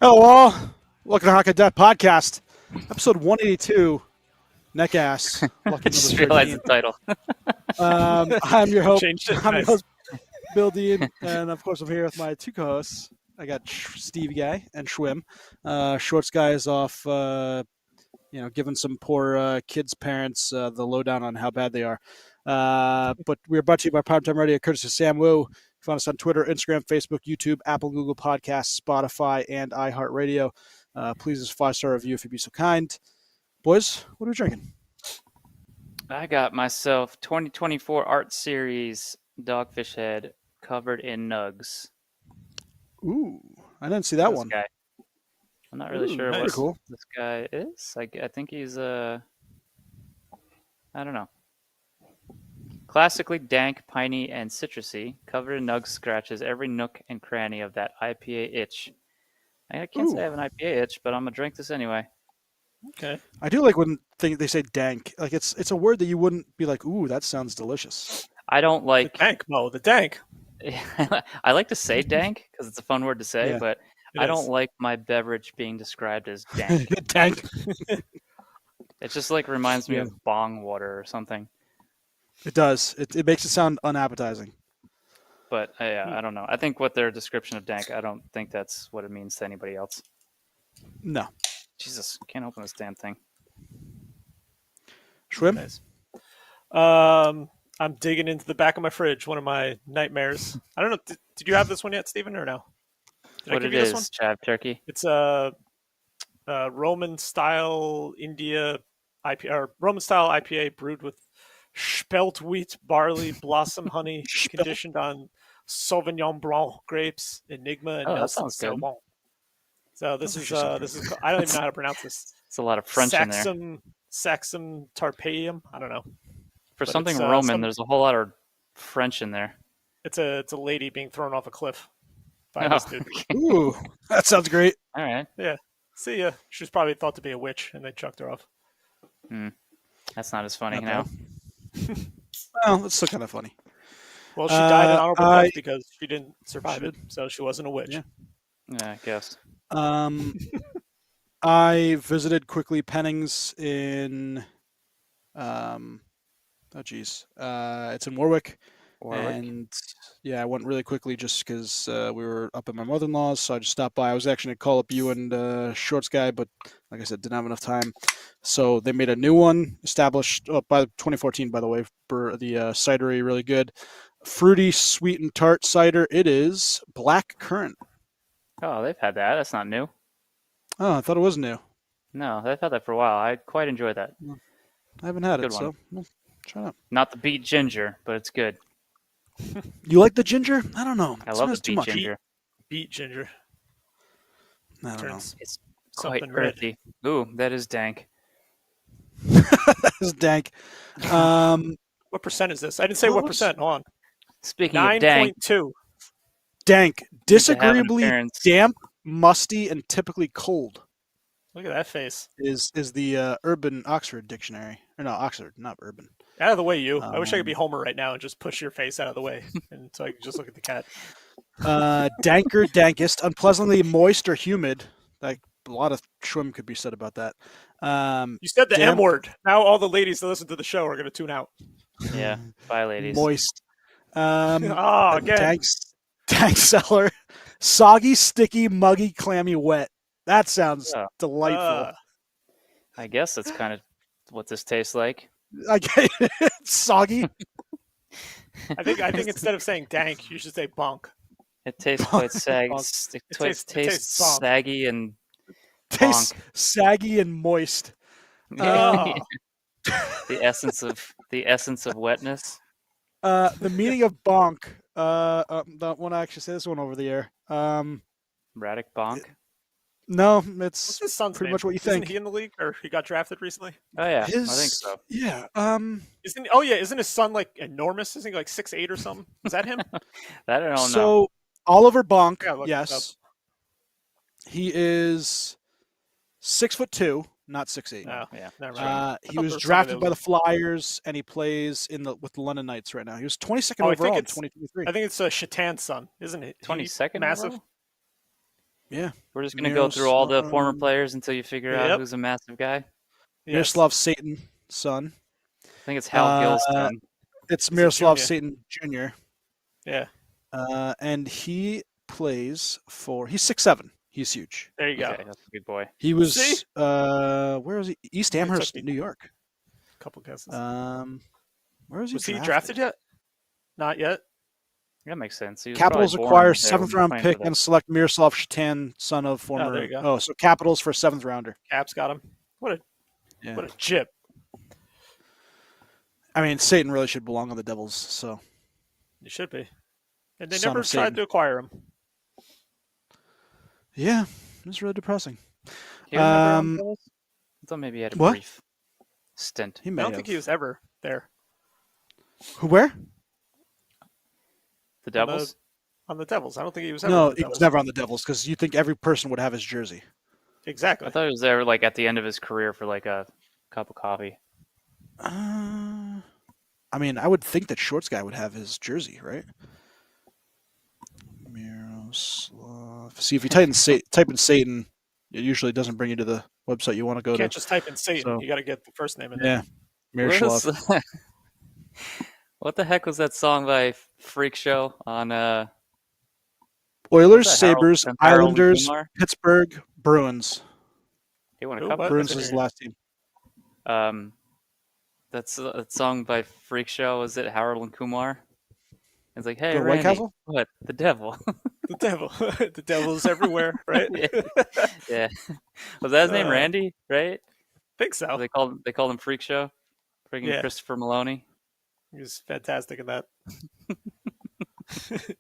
Hello, all. Welcome to Hockey Death Podcast, episode 182. Neckass. Lucky Just number realized 13. the title. I'm your host. Changed it. I'm your Nice. host, Bill Dean, and of course, I'm here with my two co-hosts. I got Stevie Guy and Schwim. Shorts Guy is off, giving some poor kids' parents the lowdown on how bad they are. But we're brought to you by Primetime Radio, courtesy of Sam Wu. Find us on Twitter, Instagram, Facebook, YouTube, Apple, Google Podcasts, Spotify, and iHeartRadio. Please just 5-star review if you'd be so kind. Boys, what are we drinking? I got myself 2024 Art Series Dogfish Head covered in nugs. Ooh, I didn't see that This one. guy. I'm not really sure Very what cool. this guy is. I think he's I don't know. Classically dank, piney, and citrusy, covered in nugs, scratches every nook and cranny of that IPA itch. I can't say I have an IPA itch, but I'm gonna drink this anyway. Okay. I do like when they say dank. Like it's a word that you wouldn't be like, ooh, that sounds delicious. I don't like. The dank, Mo. The dank. I like to say dank because it's a fun word to say, Yeah, but I don't like my beverage being described as dank. Dank. It just like reminds me Yeah. of bong water or something. It does. It makes it sound unappetizing. But I don't know. I think what their description of dank, I don't think that's what it means to anybody else. No. Jesus, can't open this damn thing. Schwim? Nice. I'm digging into the back of my fridge. One of my nightmares. I don't know. Did you have this one yet, Stephen, or no? Did I What give it you is, this one? Chav Turkey. It's a Roman style India IPA or Roman style IPA brewed with spelt wheat, barley, blossom honey, conditioned on Sauvignon Blanc grapes, Enigma, and Oh, that Nelson sounds good. Sauvignon. So this is I don't even know how to pronounce this. It's a lot of French in there. Saxum Tarpeium. I don't know. For but something it's, Roman, there's a whole lot of French in there. It's a lady being thrown off a cliff by Oh, this dude. okay. Ooh, that sounds great. All right. See ya. She was probably thought to be a witch, and they chucked her off. That's not as funny Not now. Well, it's still kind of funny. Well, she died in honorable I- death because she didn't survive it, so she wasn't a witch. Yeah. Yeah, I guess. I visited quickly Pennings in, it's in Warwick. And yeah, I went really quickly just because we were up at my mother-in-law's, so I just stopped by. I was actually going to call up you and Shorts Guy, but like I said, didn't have enough time. So they made a new one, established by 2014, by the way, for the cidery, really good. Fruity, sweet, and tart cider. It is black currant. Oh, they've had that. That's not new. Oh, I thought it was new. No, they've had that for a while. I quite enjoy that. I haven't had Good it, one. so well, try it out. Not the beet ginger, but it's good. You like the ginger? I don't know. I love Sometimes the too beet much. ginger. Beet ginger. I don't know. Turns It's quite something red. earthy. Ooh, that is dank. That is dank. What percent is this? I didn't say What what was- percent. Hold on. Speaking of dank, 9.2. Dank. to have an Disagreeably appearance. damp, musty, and typically cold Look at that face. is the Urban Oxford Dictionary. Or no, Oxford, not Urban. Out of the way, you. I wish I could be Homer right now and just push your face out of the way, and so I can just look at the cat. Danker, dankest, unpleasantly moist or humid. Like a lot of Schwim could be said about that. You said the Damp. M word. Now all the ladies that listen to the show are going to tune out. yeah. Bye, ladies. Moist. Oh, again. Dank cellar. Soggy, sticky, muggy, clammy, wet. That sounds Oh. delightful. I guess that's kind of what this tastes like. I get it. It's soggy. I think instead of saying dank, you should say bonk. It tastes quite Bonk. It tastes tastes bonk. saggy and Tastes bonk. saggy and moist. Oh. the essence of wetness. The meaning of bonk. Don't want to actually say this one over the air. Radek bonk. No, What's it's his son's pretty name? much what you Isn't think. he in the league, or he got drafted recently? Oh yeah, His, I think so. Yeah. Isn't his son like enormous? Isn't he like 6'8" or something? Is that him? That I don't know. So Oliver Bonk, Yeah, look it yes, he is 6'2", not 6'8". No. Yeah. Never mind. He thought was there was drafted somebody by the Flyers, and he plays with the London Knights right now. He was 22nd Oh, I think overall in it's- 2023. I think it's Shatan's son, isn't it? 22nd massive. overall? Yeah. We're just going to go through all the former players until you figure out Yep. who's a massive guy. Yes. Miroslav Satan, son. I think it's Hal Gill's son. It's He's a Miroslav junior. Satan Jr. Yeah. And he plays for. He's 6'7". He's huge. There you go. Okay, that's a good boy. He was. See? Where was he? East It took Amherst, me- New York. Couple guesses. Where was he? Was he drafted yet? Not yet. That makes sense. He was Capitals probably acquire born there when 7th he round played pick for and select Miroslav Shatan, son of former. there you go. Oh, so Capitals for 7th rounder. Caps got him. What Yeah. a chip. I mean, Satan really should belong on the Devils. So You should be. And they Son never of tried Satan. to acquire him. yeah, it's really depressing. He was never on the Devils? I thought maybe he had a What? brief stint. He I may don't have. think he was ever there Who? Where? The Devils? on the Devils. I don't think he was ever No, on the he Devils. was never on the Devils because you think every person would have his jersey. Exactly. I thought he was there like at the end of his career for like a cup of coffee. I mean, I would think that Shorts guy would have his jersey, right? Miroslav. See, if you type in Satan, it usually doesn't bring you to the website you want to go You to. can't just type in Satan. So- You got to get the first name in Yeah, there. Miroslav. What the heck was that song by Freak Show on Oilers, was that, Harold- Sabres, Harold and Islanders, Kumar? Pittsburgh, Bruins. He won a Who, cup. what? Bruins That's was his weird. last team. That's that song by Freak Show. Was it Harold and Kumar? It's like, hey, The White Randy, Castle? what? The devil. The devil. The devil's everywhere, right? Yeah. Yeah. Was that his name, Uh, Randy? Right? think so. They called him Freak Show. Freaking Yeah. Christopher Maloney. He was fantastic in that. The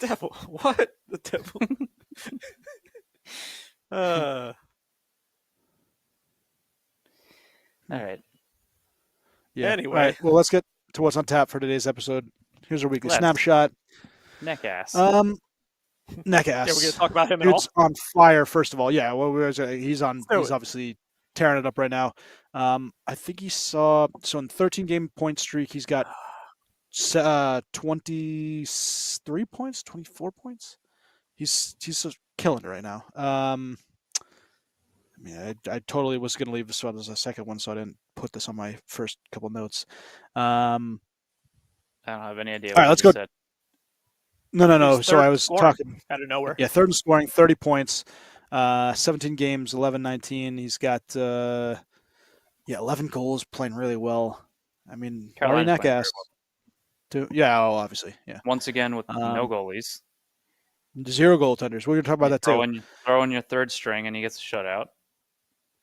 devil. What? The devil. All right. Yeah. Anyway. All right, well, let's get to what's on tap for today's episode. Here's our weekly Let's. snapshot. Neckass. Neckass. Yeah, we're gonna talk about him at all. Dude's on fire. First of all, yeah. Well, he's on. do He's it. obviously tearing it up right now. I think he saw in 13-game point streak, he's got 23 points, 24 points. He's just killing it right now. I mean, I totally was going to leave this one as a second one, so I didn't put this on my first couple notes. I don't have any idea. all right, what let's you go. said. No. He's So third I was scoring talking. out of nowhere. Yeah, third in scoring, 30 points, 17 games, 11-19. He's got 11 goals, playing really well. I mean, Laurie Carolina's playing very Neckass. Yeah, obviously, yeah. Once again with no goalies. 0 goaltenders. We're gonna talk about that too. Throw in your third string and he gets a shutout.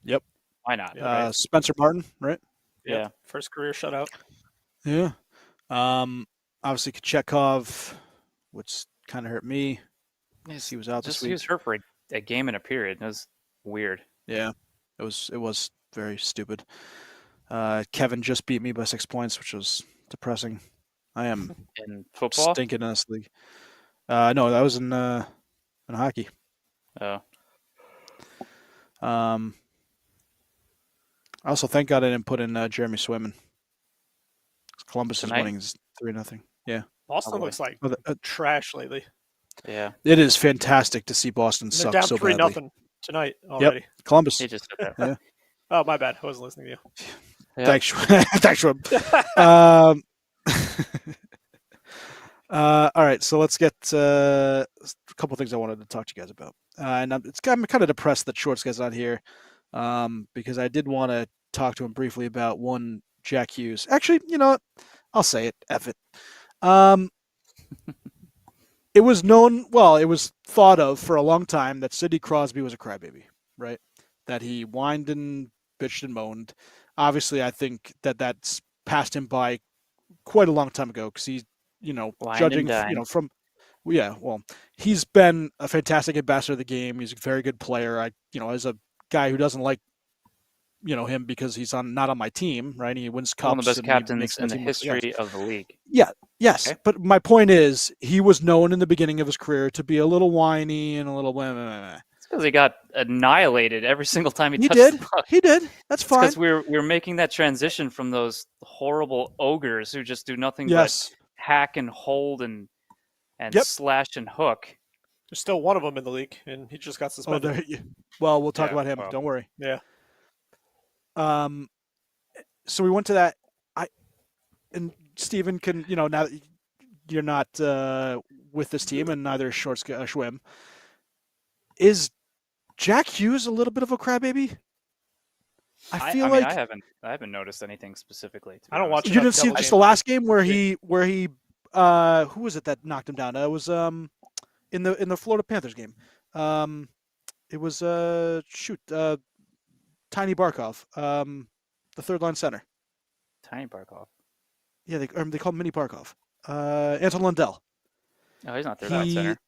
Yep. Why not? Yeah. Right? Spencer Martin, right? Yep. Yeah. First career shutout. Yeah. Obviously Kachekov, which kind of hurt me. He was out this Just week. he was hurt for a game in a period. It was weird. Yeah, it was very stupid. Kevin just beat me by 6 points, which was depressing. I am In football? stinking in this league. No, that was in hockey. Oh. I also thank God I didn't put in Jeremy Swayman. Columbus Tonight? is winning 3-0. Yeah, Boston Probably. looks like Oh, trash lately. Yeah. it is fantastic to see Boston And they're suck down so 3-0 badly. tonight already. Columbus. He just said that. Yeah. Oh, my bad. I wasn't listening to you. Yeah. Thanks, thanks, Schwab. All right, so let's get a couple of things I wanted to talk to you guys about. And I'm kind of depressed that Shorts guy's not here because I did want to talk to him briefly about one Jack Hughes. Actually, you know what? I'll say it. F it. It was it was thought of for a long time that Sidney Crosby was a crybaby, right? That he whined and bitched and moaned. Obviously, I think that's passed him by quite a long time ago because he's, Whined judging, and dined. from, well, he's been a fantastic ambassador of the game. He's a very good player. As a guy who doesn't like, him because he's not on my team, right? He wins cups. One of the best and he captains makes in my the team look- yeah. history of the league. Yes, Okay. but my point is, he was known in the beginning of his career to be a little whiny and a little blah, blah, blah, blah. It's because he got annihilated every single time he He touched did. the puck. He did. That's fine. Because we're making that transition from those horrible ogres who just do nothing Yes. but hack and hold and Yep. slash and hook There's still one of them in the league, and he just got Oh, suspended. there. Well, we'll talk Yeah, about him. well. Don't worry. Yeah. So we went to that. And Steven can, now that you're not with this team, and neither is Schwim. Is Jack Hughes a little bit of a crybaby? I feel like I haven't noticed anything specifically. To be I don't honest. watch you didn't enough see Devils just games. the last game where he who was it that knocked him down? It was in the Florida Panthers game. It was Tiny Barkov, the third line center. Tiny Barkov. Yeah, they call him Mini Barkov. Anton Lundell. Oh, he's not third line center.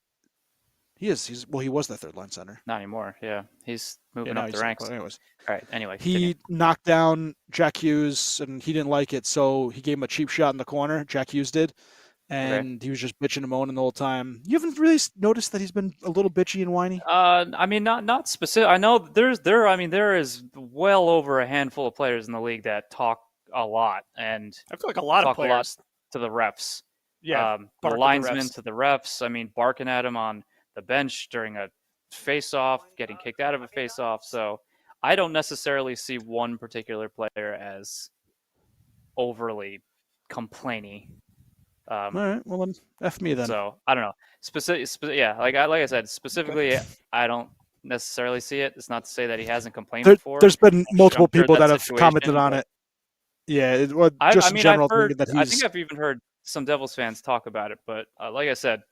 He is. He was the third line center. Not anymore. Yeah, he's moving now up the he's- ranks. well, anyways, All right. Anyway, he knocked down Jack Hughes, and he didn't like it, so he gave him a cheap shot in the corner. Jack Hughes did, and he was just bitching and moaning the whole time. You haven't really noticed that he's been a little bitchy and whiny? I mean, not specific. I know there is well over a handful of players in the league that talk a lot and I feel like a lot of talk a lot players. to the refs. Yeah. The bark at the linesmen refs. to the refs. I mean, barking at him on the bench during a face-off, getting kicked out of a face-off. So I don't necessarily see one particular player as overly complaining. All right, well then, F me then. So I don't know. Yeah, like I said, specifically, I don't necessarily see it. It's not to say that he hasn't complained before. There's been multiple I'm sure people that that have situation, commented on but- it. Yeah, well, I just in mean, general, I've heard. thinking that I he's. think I've even heard some Devils fans talk about it, but like I said,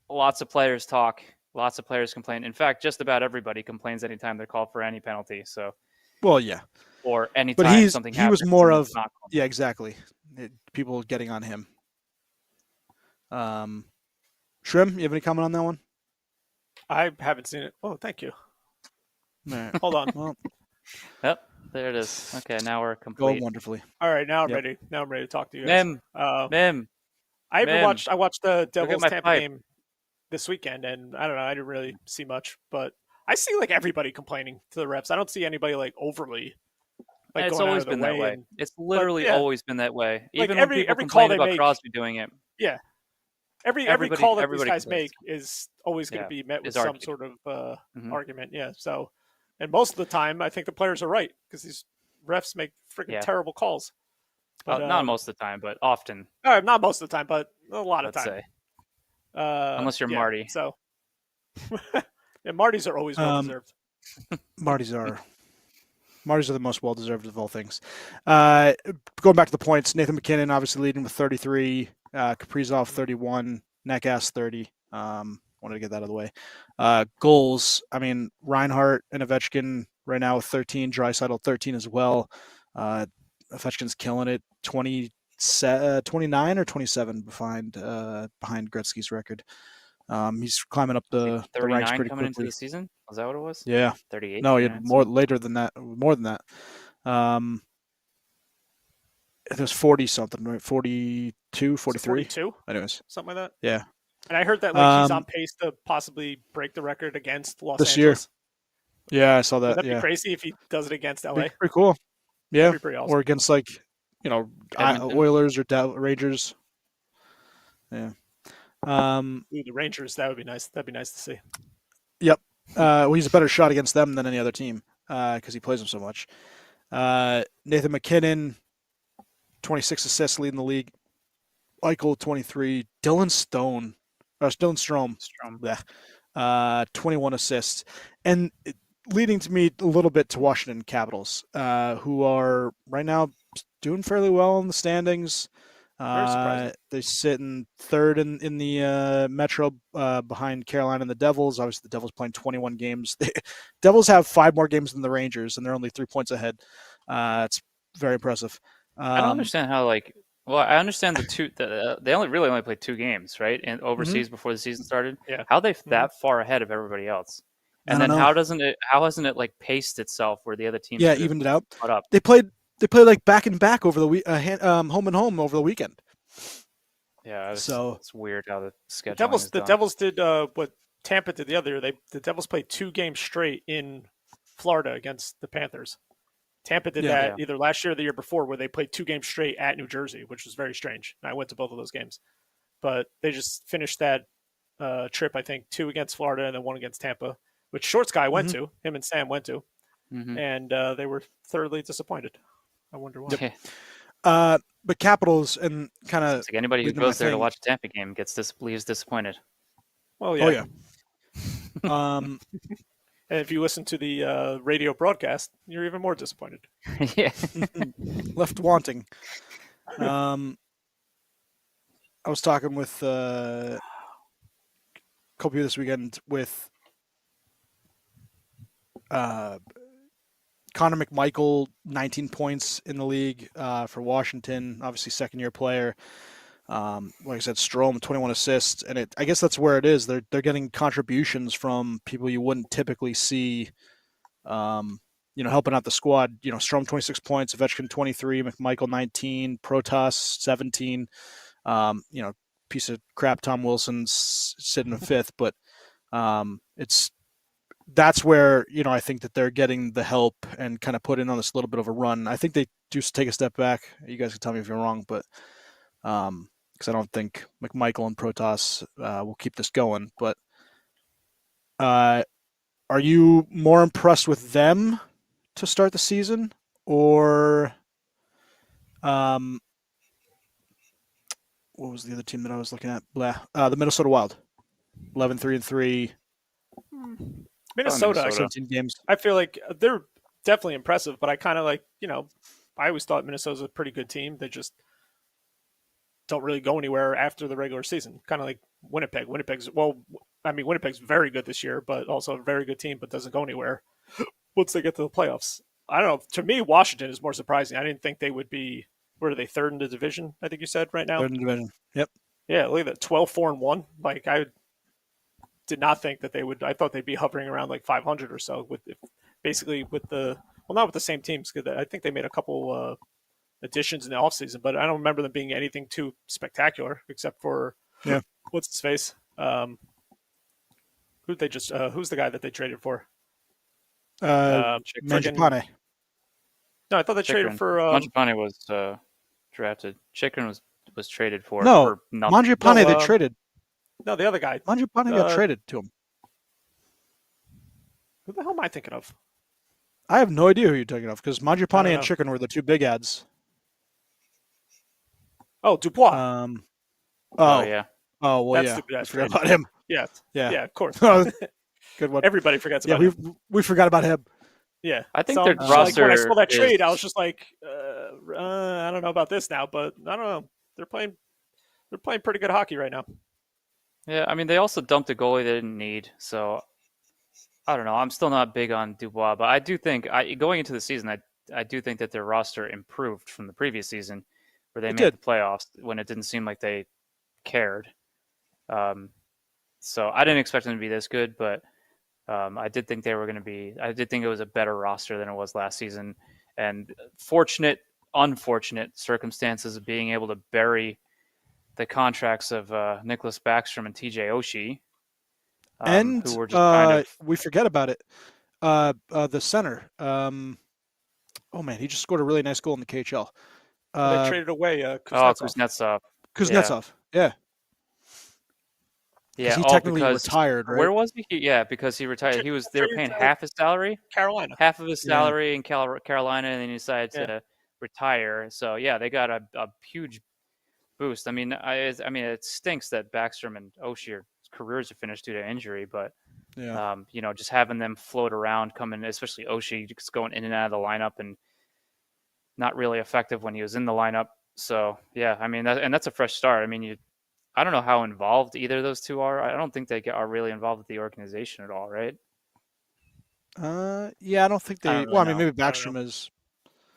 lots of players talk. Lots of players complain. In fact, just about everybody complains anytime they're called for any penalty. So, Well, yeah, or but anytime something he happens. was more and of it's not called. yeah, exactly. People getting on him. Shrim, you have any comment on that one? I haven't seen it. Oh, thank you. All right. Hold on. Well, Yep, there it is. Okay, now we're going complete. wonderfully. All right, now I'm Yep. ready. Now I'm ready to talk to you guys. Mem, I Mem. watched the Devils my Tampa pipe. game this weekend, and I don't know. I didn't really see much, but I see like everybody complaining to the refs. I don't see anybody like overly. Like It's going out always of their been that way. and- It's literally yeah. always been that way. Like, Even every when people call complain they about make- Crosby doing it. every everybody- call that these everybody guys complains. make is always going to Yeah, be met with is some argued. sort of Mhm. argument. Yeah. So, and most of the time, I think the players are right because these refs make freaking Yeah. terrible calls. But, Not most of the time, but often, not most of the time, but a lot of let's time. say. Unless you're Marty. So, yeah, Martys are always well deserved. Marty's are the most well deserved of all things. Going back to the points, Nathan McKinnon obviously leading with 33, Kaprizov 31, Neckass 30. Wanted to get that out of the way. Goals, I mean, Reinhart and Ovechkin right now with 13, Draisaitl 13 as well. Ovechkin's killing it, 29 or 27 behind Gretzky's record. He's climbing up the ranks 39 pretty coming into quickly. the season? Was that what it was? Yeah. 38? No, he had 39, more later than that. More than that. It was 40 something, right? 42, 43. 42, Anyways, something like that. yeah. And I heard that like he's on pace to possibly break the record against Los This year. Angeles. Yeah, I saw Would that. that Yeah. be crazy if he does it against LA? Pretty cool. Yeah. That'd be pretty awesome. Or against like, Edmonton. Oilers or Rangers. Yeah. Ooh, the Rangers, that would be nice. That'd be nice to see. Well, he's a better shot against them than any other team because he plays them so much. Nathan McKinnon, 26 assists leading the league. Eichel, 23. Dylan Strome, Strom. 21 assists. And leading to me a little bit to Washington Capitals, who are right now doing fairly well in the standings. Very surprising. They sit in third in the Metro behind Carolina and the Devils. Obviously, the Devils playing 21 games. The Devils have 5 more games than the Rangers, and they're only 3 points ahead. It's very impressive. I don't understand how I understand they only played 2 games, right? And overseas before the season started. Yeah. How are they that far ahead of everybody else? And I don't then know. how hasn't it like paced itself where the other teams Yeah, could have evened it out. caught up? They played like back and back over the week, home and home over the weekend. Yeah, So- it's weird how the schedule. The Devils did what Tampa did the other year. The Devils played 2 games straight in Florida against the Panthers. Tampa did that either last year or the year before, where they played 2 games straight at New Jersey, which was very strange. And I went to both of those games, but they just finished that trip, I think 2 against Florida and then 1 against Tampa, which Shorts guy went Mhm. to. Him and Sam went to, and they were thoroughly disappointed. I wonder why. Yeah. But Capitals and kind of It's like anybody who leading my goes there to thing. watch a Tampa game leaves disappointed. Well, yeah. Oh yeah. And if you listen to the radio broadcast, you're even more disappointed. Yeah. Left wanting. I was talking with a couple of you this weekend with Connor McMichael, 19 points in the league for Washington, obviously second-year player. Like I said, Strome, 21 assists, and I guess that's where it is. They're getting contributions from people you wouldn't typically see, helping out the squad. Strome 26 points, Ovechkin 23, McMichael 19, Protas 17. Piece of crap Tom Wilson's sitting in fifth, but that's where I think that they're getting the help and kind of put in on this little bit of a run. I think they do take a step back. You guys can tell me if you're wrong, but because I don't think McMichael and Protas will keep this going. But are you more impressed with them to start the season, or what was the other team that I was looking at? The Minnesota Wild, 11-3-3. Minnesota, 17 games. I feel like they're definitely impressive, but I kind of I always thought Minnesota's a pretty good team. They just don't really go anywhere after the regular season. Kind of like Winnipeg. Winnipeg's very good this year, but also a very good team, but doesn't go anywhere once they get to the playoffs. I don't know. To me, Washington is more surprising. I didn't think they would be. Where are they? Third in the division, I think you said right now. Third in the division. Yep. Yeah, look at that. 12-4-1. Like I did not think that they would. I thought they'd be hovering around like 500 or so not with the same teams, because I think they made a couple additions in the offseason, but I don't remember them being anything too spectacular except for what's his face. Who's the guy that they traded for? Mangiapane. No, I thought they traded for Mangiapane was drafted. Chikrin was traded for. No, for nothing. Mangiapane they traded. No, the other guy. Mangiapane got traded to him. Who the hell am I thinking of? I have no idea who you're talking of, because Mangiapane and Chikrin were the two big ads. Oh, Dubois. Yeah. Oh, well, That's yeah. I forgot about him. Yeah, of course. Good one. Everybody forgets about him. We forgot about him. Yeah, I think their roster. When I saw that trade, I was just like, I don't know about this now, but I don't know. They're playing pretty good hockey right now. Yeah, I mean, they also dumped a goalie they didn't need, so I don't know. I'm still not big on Dubois, but I do think going into the season, I do think that their roster improved from the previous season, where they made the playoffs when it didn't seem like they cared. So I didn't expect them to be this good, but I did think they were going to be. I did think it was a better roster than it was last season, and unfortunate circumstances of being able to bury the contracts of Nicholas Backstrom and TJ Oshie. And who were just we forget about it. The center. Oh man, he just scored a really nice goal in the KHL. They traded away Kuznetsov. Kuznetsov. Yeah. Yeah, he technically retired, right? Where was he? Yeah, because he retired. They were paying half his salary. Carolina. Half of his salary in Carolina, and then he decided to retire. So yeah, they got a huge boost. I mean, it stinks that Backstrom and Oshie careers are finished due to injury, but just having them float around, coming, especially Oshie, just going in and out of the lineup and not really effective when he was in the lineup. So yeah, I mean, that's a fresh start. I mean, I don't know how involved either of those two are. I don't think they are really involved with the organization at all, right? Yeah, I don't think they. I mean, maybe Backstrom is.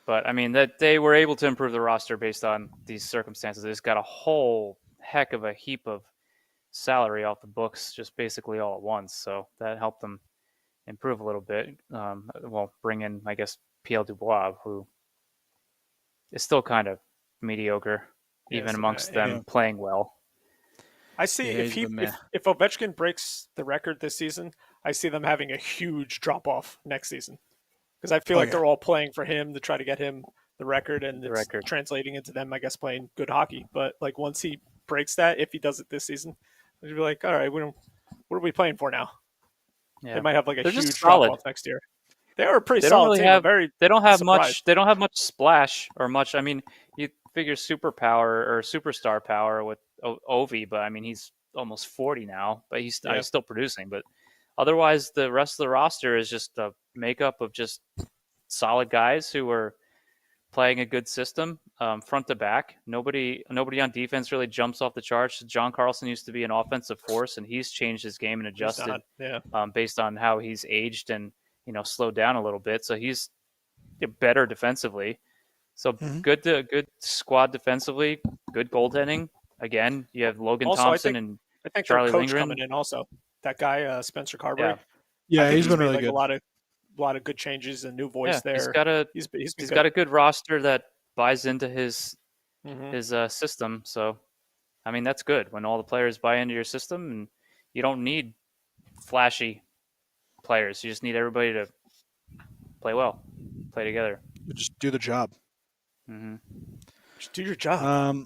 But I mean, that they were able to improve the roster based on these circumstances. They just got a whole heck of a heap of salary off the books, just basically all at once. So that helped them improve a little bit. Bring in, I guess, PL Dubois, who is still kind of mediocre, even amongst them playing well. I see if Ovechkin breaks the record this season, I see them having a huge drop off next season, because I feel like they're all playing for him to try to get him the record, and it's translating into them, I guess, playing good hockey. But like once he breaks that, if he does it this season, You'd be like, all right, what are we playing for now? Yeah. They might have like a They're just huge drop solid. off next year. They are a pretty They don't solid really team. I'm have. very They don't have surprised. much. They don't have much splash or much. I mean, you figure superpower or superstar power with Ovi, but I mean he's almost 40 now, but he's still producing. But otherwise, the rest of the roster is just a makeup of just solid guys who are playing a good system, front to back. Nobody on defense really jumps off the charts. John Carlson used to be an offensive force, and he's changed his game and adjusted based on how he's aged and slowed down a little bit. So he's better defensively. So good squad defensively, good goaltending. Again, you have Logan Also, Thompson I and think Charlie their coach Lindgren coming in also. That guy Spencer Carberry. Yeah, I think he's been made really like good. a lot of good changes and new voice there. He's got a good roster that buys into his Mm-hmm. system. So, I mean, that's good when all the players buy into your system, and you don't need flashy players. You just need everybody to play well, play together. Just do the job. Mm-hmm. Just do your job.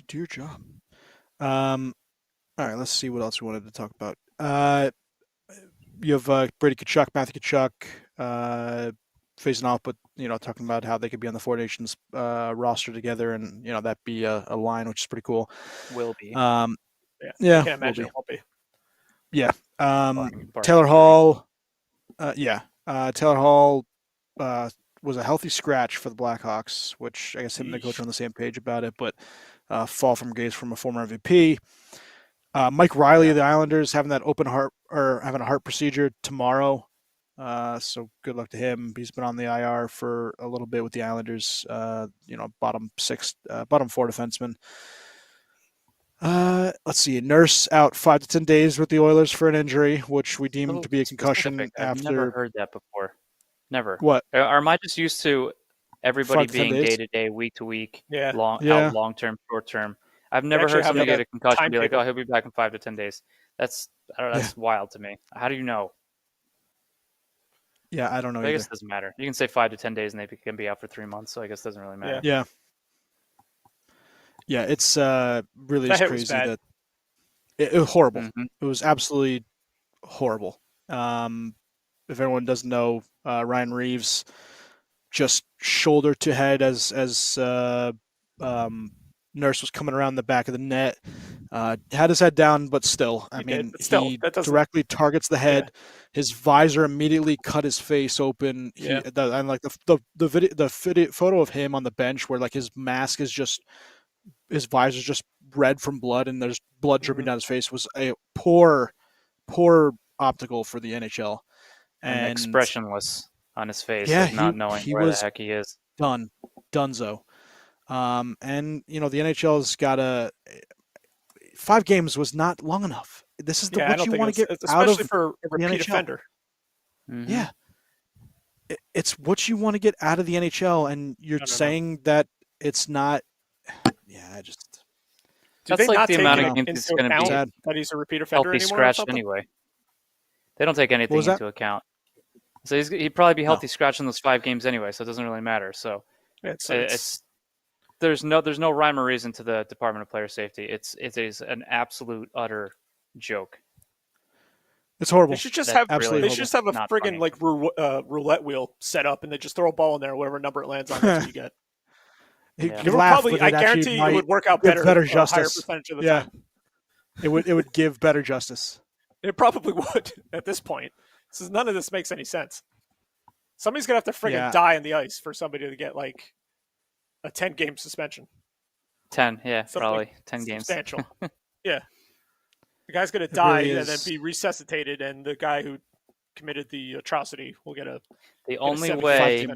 Do your job. All right, let's see what else we wanted to talk about. You have Brady Kachuk, Matthew Kachuk, facing off, but talking about how they could be on the Four Nations roster together, and that be a line, which is pretty cool. Will be. I can't imagine it won't be. Yeah. Taylor Hall. Taylor Hall was a healthy scratch for the Blackhawks, which I guess him and the coach are on the same page about it, but fall from grace from a former MVP. Mike Riley of the Islanders having that open heart or having a heart procedure tomorrow. So good luck to him. He's been on the IR for a little bit with the Islanders. Bottom four defenseman. Let's see. Nurse out 5 to 10 days with the Oilers for an injury, which we deemed to be a concussion. Specific. After I've never heard that before. Never. What? Or am I just used to everybody being day to day, week to week, long term, short term? I've never heard somebody get a concussion and be like, "Oh, he'll be back in 5 to 10 days." That's wild to me. How do you know? Yeah, I don't know. I guess it doesn't matter. You can say 5 to 10 days, and they can be out for 3 months. So I guess it doesn't really matter. Yeah. It's really is crazy that it was horrible. Mm-hmm. It was absolutely horrible. If everyone doesn't know, Ryan Reeves just shoulder to head as Nurse was coming around the back of the net. Had his head down, but still, he directly targets the head. Yeah. His visor immediately cut his face open. And like the photo of him on the bench, where like his mask is just, his visor's just red from blood, and there's blood dripping down his face, was a poor optical for the NHL. And expressionless on his face, not knowing where the heck he is. Dunzo. And the NHL's got 5 games was not long enough. This is what you want to get out of for a repeat offender. Mm-hmm. Yeah, it's what you want to get out of the NHL, and you're saying that it's not. Yeah, I just. That's like the amount of games he's going to be that he's a repeat offender healthy scratched anyway. They don't take anything into account. So he'd probably be healthy scratched in those 5 games anyway, so it doesn't really matter. So there's no rhyme or reason to the Department of Player Safety. It is an absolute utter joke. It's horrible. They should just have a friggin' like roulette wheel set up, and they just throw a ball in there, whatever number it lands on. That's what you get. I guarantee it would work out better justice. A higher percentage of the time. It would give better justice. It probably would at this point. So none of this makes any sense. Somebody's gonna have to friggin' die on the ice for somebody to get like a 10-game suspension. 10, yeah, probably 10 games. Substantial. Yeah. The guy's gonna die and then be resuscitated, and the guy who committed the atrocity will get the only way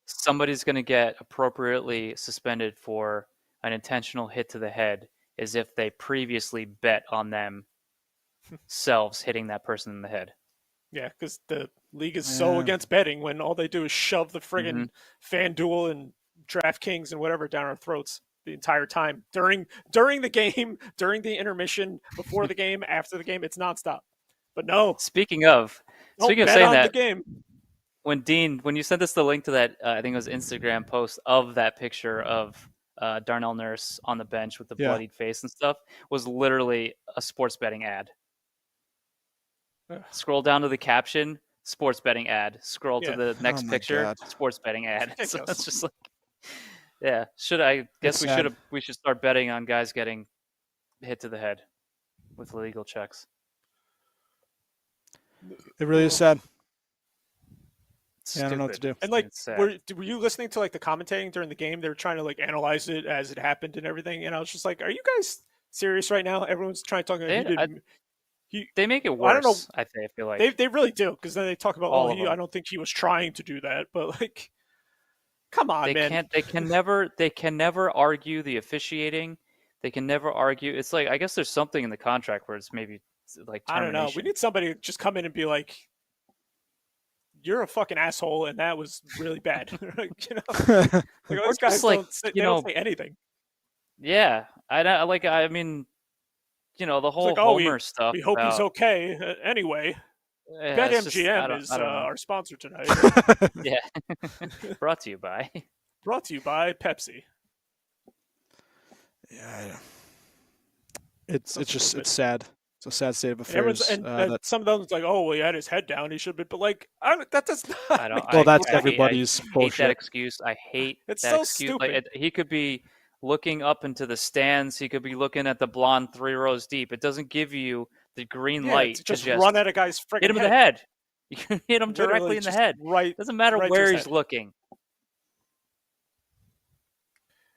somebody's gonna get appropriately suspended for an intentional hit to the head is if they previously bet on themselves hitting that person in the head. Yeah, because the league is so against betting when all they do is shove the friggin' FanDuel and DraftKings and whatever down our throats the entire time during the game, during the intermission, before the game, after the game. It's nonstop. But no. Speaking of saying that, the game. When you sent us the link to that, I think it was Instagram post of that picture of Darnell Nurse on the bench with the Yeah. bloodied face and stuff was literally a sports betting ad. Ugh. Scroll down to the caption, sports betting ad. Scroll to Yeah. the next Oh my picture, God. sports betting ad. So ridiculous. that's just like, yeah. I guess It's sad. we should start betting on guys getting hit to the head with illegal checks. It really is sad. It's Yeah, I don't know what to stupid. do. And like, It's sad. were you listening to like the commentating during the game? They were trying to like analyze it as it happened and everything. And I was just like, are you guys serious right now? Everyone's trying to talk about They make it worse. I don't know. I feel like they really do, because then they talk about All of them. I don't think he was trying to do that, but like, come on, man. They can never argue the officiating. They can never argue. It's like, I guess there's something in the contract where it's maybe like I don't know. termination. We need somebody to just come in and be like, "You're a fucking asshole," and that was really bad. Like, you know, like, Or those guys just, like, don't say, you they know, don't say anything. Yeah, I mean, the whole like, oh, Homer stuff. We hope he's about- okay. Anyway, yeah, it's just- I BetMGM don't- is I don't know. our sponsor tonight. Yeah, brought to you by. Brought to you by Pepsi. Yeah, it's So just stupid. it's sad. It's a sad state of And everyone's affairs. and some of them's like, "Oh, well, he had his head down. He should be." But like, that does not. I don't. Well, that's I hate- everybody's I hate bullshit. that excuse. I hate It's that so excuse. stupid. He could be looking up into the stands. He could be looking at the blonde 3 rows deep. It doesn't give you the green light to just to run at a guy's freaking hit him in the head. You can hit him directly Literally in the just head. Right. Doesn't matter right to where his he's head. looking.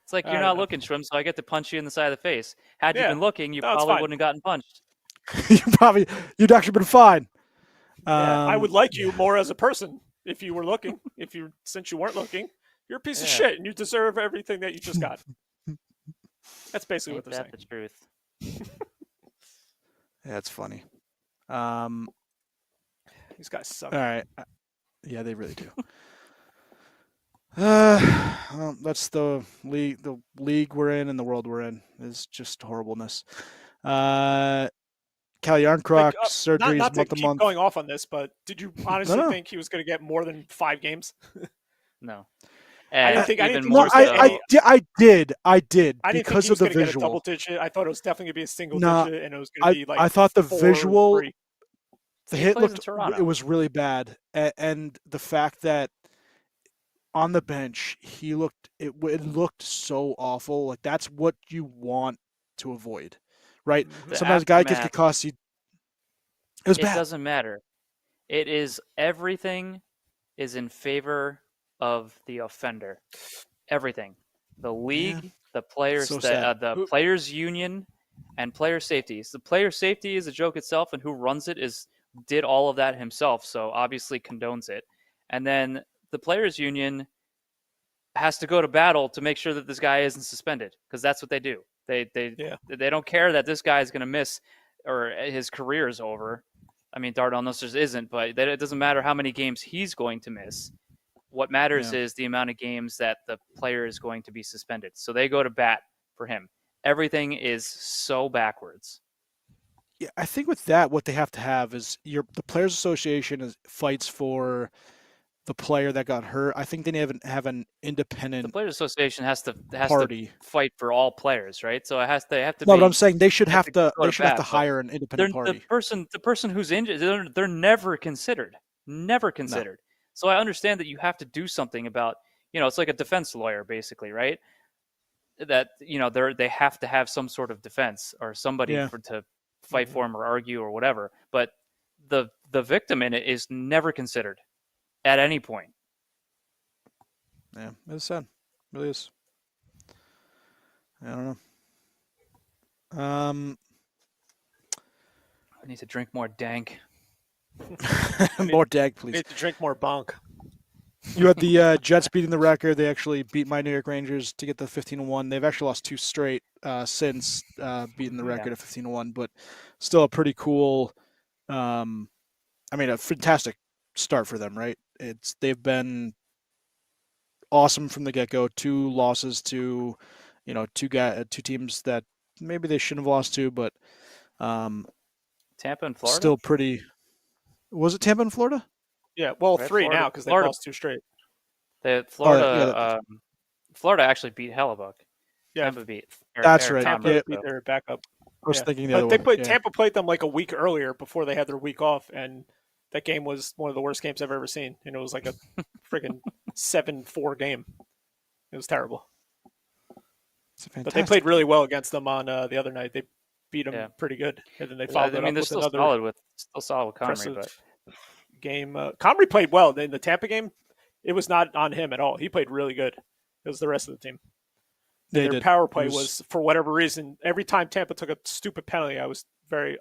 It's like, I you're don't not know. looking, Shrimp, so I get to punch you in the side of the face. Had you Yeah. been looking, you No, it's probably fine. wouldn't have gotten punched. You'd actually been fine. Yeah, I would Um, like you more as a person if you were looking. Since you weren't looking, you're a piece of Yeah. shit, and you deserve everything that you just got. That's basically Ain't what they're that saying. the truth? Yeah, it's funny. All These guys suck. right. Yeah, they really do. Well, that's the league we're in and the world we're in is just horribleness. Cal Yarncroc surgery is Not to month to keep month. going off on this, but did you honestly No. think he was going to get more than 5 games? No. I didn't And think- I didn't even think No, more he was gonna so, get- I did I didn't because think he was of the going to get a visual. double digit. I thought it was definitely going to be a single No, digit, and it was going to be like I thought the 4, visual, 3. the He hit plays in looked, Toronto. it was really bad, and the fact that on the bench it looked so awful. Like, that's what you want to avoid, right? Mhm. The Sometimes a guy gets aftermath, concussed. It was it bad. doesn't matter. It is everything is in favor of the offender. Everything. The league, the players, So sad. the players union, and player safety. So the player safety is a joke itself, and who runs it did all of that himself, so obviously condones it. And then the players union has to go to battle to make sure that this guy isn't suspended, because that's what they do. They don't care that this guy is going to miss or his career is over. I mean, Darnell Nurse isn't, but it doesn't matter how many games he's going to miss. What matters is the amount of games that the player is going to be suspended. So they go to bat for him. Everything is so backwards. Yeah, I think with that, what they have to have is the Players Association fights for the player that got hurt. I think they have an The independent Players Association has to party. fight for all players, right? So they have to. No, be, but I'm saying they should have have to to. go They to should have bat, to but hire an independent party. the person who's injured, they're never considered. Never considered. So I understand that you have to do something about, it's like a defense lawyer, basically, right? That, they have to have some sort of defense or somebody to fight for him or argue or whatever. But the victim in it is never considered at any point. Yeah, it's sad. It really is. I don't know. I need to drink more dank. More dag, We please. need to drink more bonk. You had the Jets beating the record. They actually beat my New York Rangers to get the 15-1. They've actually lost 2 straight since beating the record of 15-1, but still a pretty cool. A fantastic start for them, right? They've been awesome from the get-go. 2 losses to, two teams that maybe they shouldn't have lost to, but Tampa and Florida? still pretty. Was it Tampa and Florida? Yeah, well, Right, 3 Florida- now because they Florida- lost 2 straight. Florida actually beat Hellebuck. Yeah, Tampa beat. That's right. Tampa Yeah. beat their backup. I was Yeah. thinking the But other they one. played Yeah. Tampa played them like a week earlier before they had their week off, and that game was one of the worst games I've ever seen. And it was like a freaking 7-4 game. It was terrible. It's a But fantastic they played really well against them on the other night. They beat them pretty good, and then they followed it up they're with still another solid with Comrie, impressive but game. Comrie played well in the Tampa game. It was not on him at all. He played really good. It was the rest of the team. They Their did. power play was, for whatever reason, every time Tampa took a stupid penalty, I was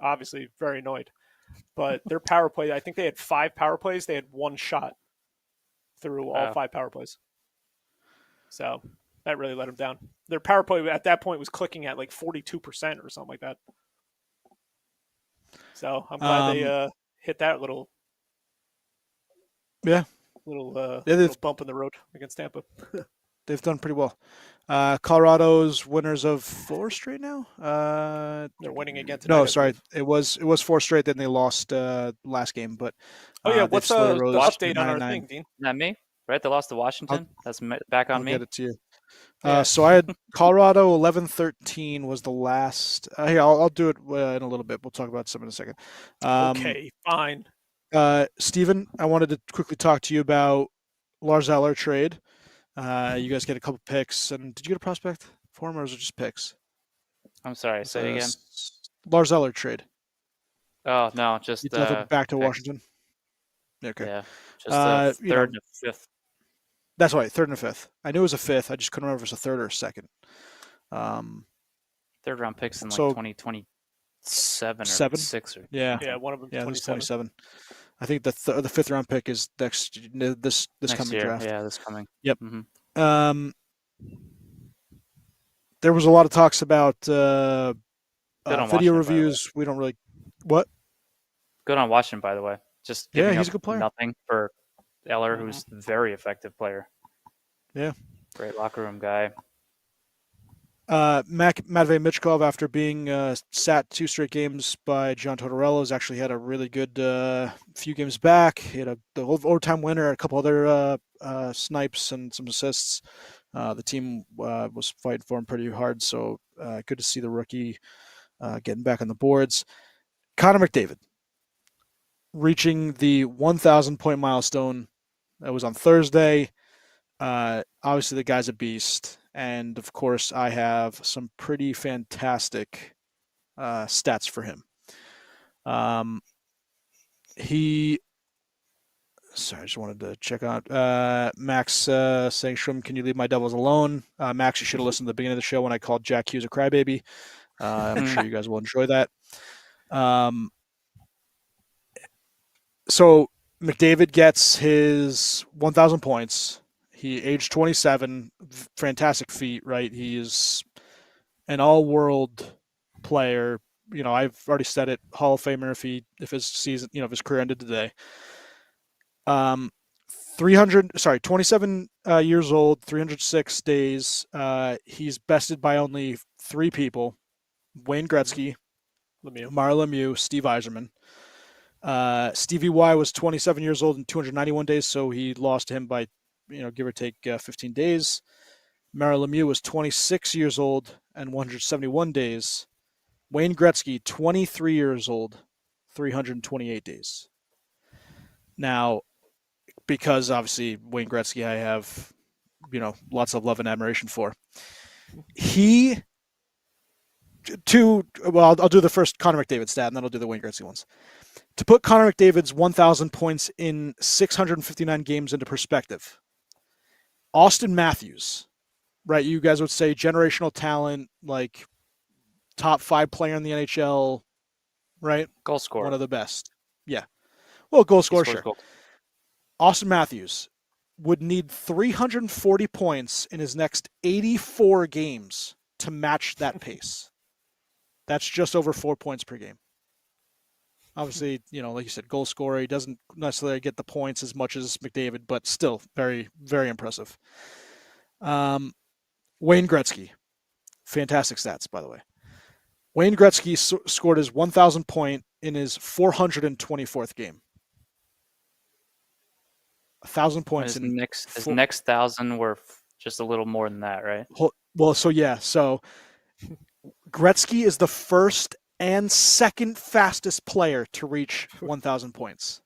obviously very annoyed. But their power play, I think they had 5 power plays. They had 1 shot through all 5 power plays. So that really let them down. Their power play at that point was clicking at like 42% or something like that. So I'm glad they hit that little bump in the road against Tampa. They've done pretty well. Colorado's winners of 4 straight now. They're winning again tonight. No, sorry, it was 4 straight. Then they lost last game. But what's the update on our thing, Dean? Not me, right? They lost to Washington. That's back on me. I'll get it to you. Yeah. So I had Colorado 11-13 was the last. Here, I'll do it in a little bit. We'll talk about some in a second. Okay, fine. Steven, I wanted to quickly talk to you about Lars Eller trade. You guys get a couple picks, and did you get a prospect for him, or was it just picks? I'm sorry, say it again. Lars Eller trade. Oh no, just back to picks. Washington. Okay. Yeah, just third and fifth. That's right, 3rd and 5th. I knew it was a 5th. I just couldn't remember if it was a 3rd or a 2nd. 3rd round picks in like 2027 or 6 or yeah, one of them. Yeah, 27. I think the 5th round pick is this next coming year. draft. Yeah, this coming. Yep. Mm-hmm. There was a lot of talks about video Washington, reviews. We don't really what. Good on Washington, by the way. Just yeah, giving he's up a good player. Nothing for Eller, who's a very effective player. Yeah, great locker room guy. Matvey Michkov, after being sat 2 straight games by John Tortorella, has actually had a really good few games back. He had the overtime winner, a couple other snipes and some assists. The team was fighting for him pretty hard, so good to see the rookie getting back on the boards. Connor McDavid reaching the 1,000 point milestone. That was on Thursday. Obviously, the guy's a beast. And, of course, I have some pretty fantastic stats for him. Sorry, I just wanted to check out Max saying, Shrim, can you leave my Devils alone? Max, you should have listened to the beginning of the show when I called Jack Hughes a crybaby. I'm sure you guys will enjoy that. So McDavid gets his 1,000 points. He aged 27, fantastic feat, right? He is an all-world player. You know, I've already said it, Hall of Famer if his season, if his career ended today. 27 years old, 306 days. He's bested by only 3 people: Wayne Gretzky, Mario Lemieux, Steve Yzerman. Stevie Y was 27 years old and 291 days, so he lost to him by, give or take 15 days. Mario Lemieux was 26 years old and 171 days. Wayne Gretzky, 23 years old, 328 days. Now, because obviously Wayne Gretzky I have, lots of love and admiration for. I'll do the first Connor McDavid stat, and then I'll do the Wayne Gretzky ones. To put Connor McDavid's 1,000 points in 659 games into perspective, Austin Matthews, right? You guys would say generational talent, like top 5 player in the NHL, right? Goal scorer. One of the best. Yeah. Well, goal scorer, sure. Goal. Austin Matthews would need 340 points in his next 84 games to match that pace. That's just over 4 points per game. Obviously, like you said, goal scorer. He doesn't necessarily get the points as much as McDavid, but still very, very impressive. Wayne Gretzky. Fantastic stats, by the way. Wayne Gretzky scored his 1,000 point in his 424th game. 1,000 points his next 1,000 were just a little more than that, right? Well, so Gretzky is the first and second fastest player to reach 1,000 points.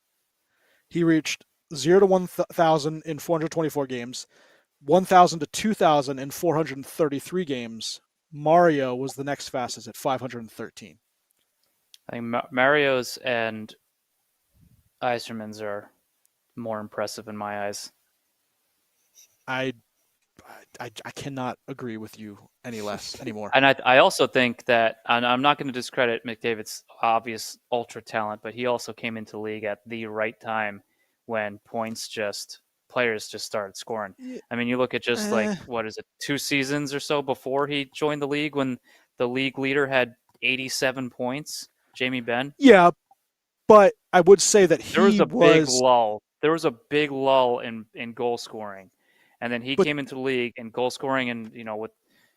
He reached 0 to 1,000 in 424 games, 1,000 to 2,000 in 433 games. Mario was the next fastest at 513. I think Mario's and Eiserman's are more impressive in my eyes. I cannot agree with you anymore. And I also think that, and I'm not going to discredit McDavid's obvious ultra talent, but he also came into the league at the right time when players just started scoring. I mean, you look at just like, what is it, 2 seasons or so before he joined the league when the league leader had 87 points, Jamie Benn. Yeah, but I would say that There was he a big was. lull. There was a big lull in goal scoring. And then he But- came into the league, and goal scoring, and with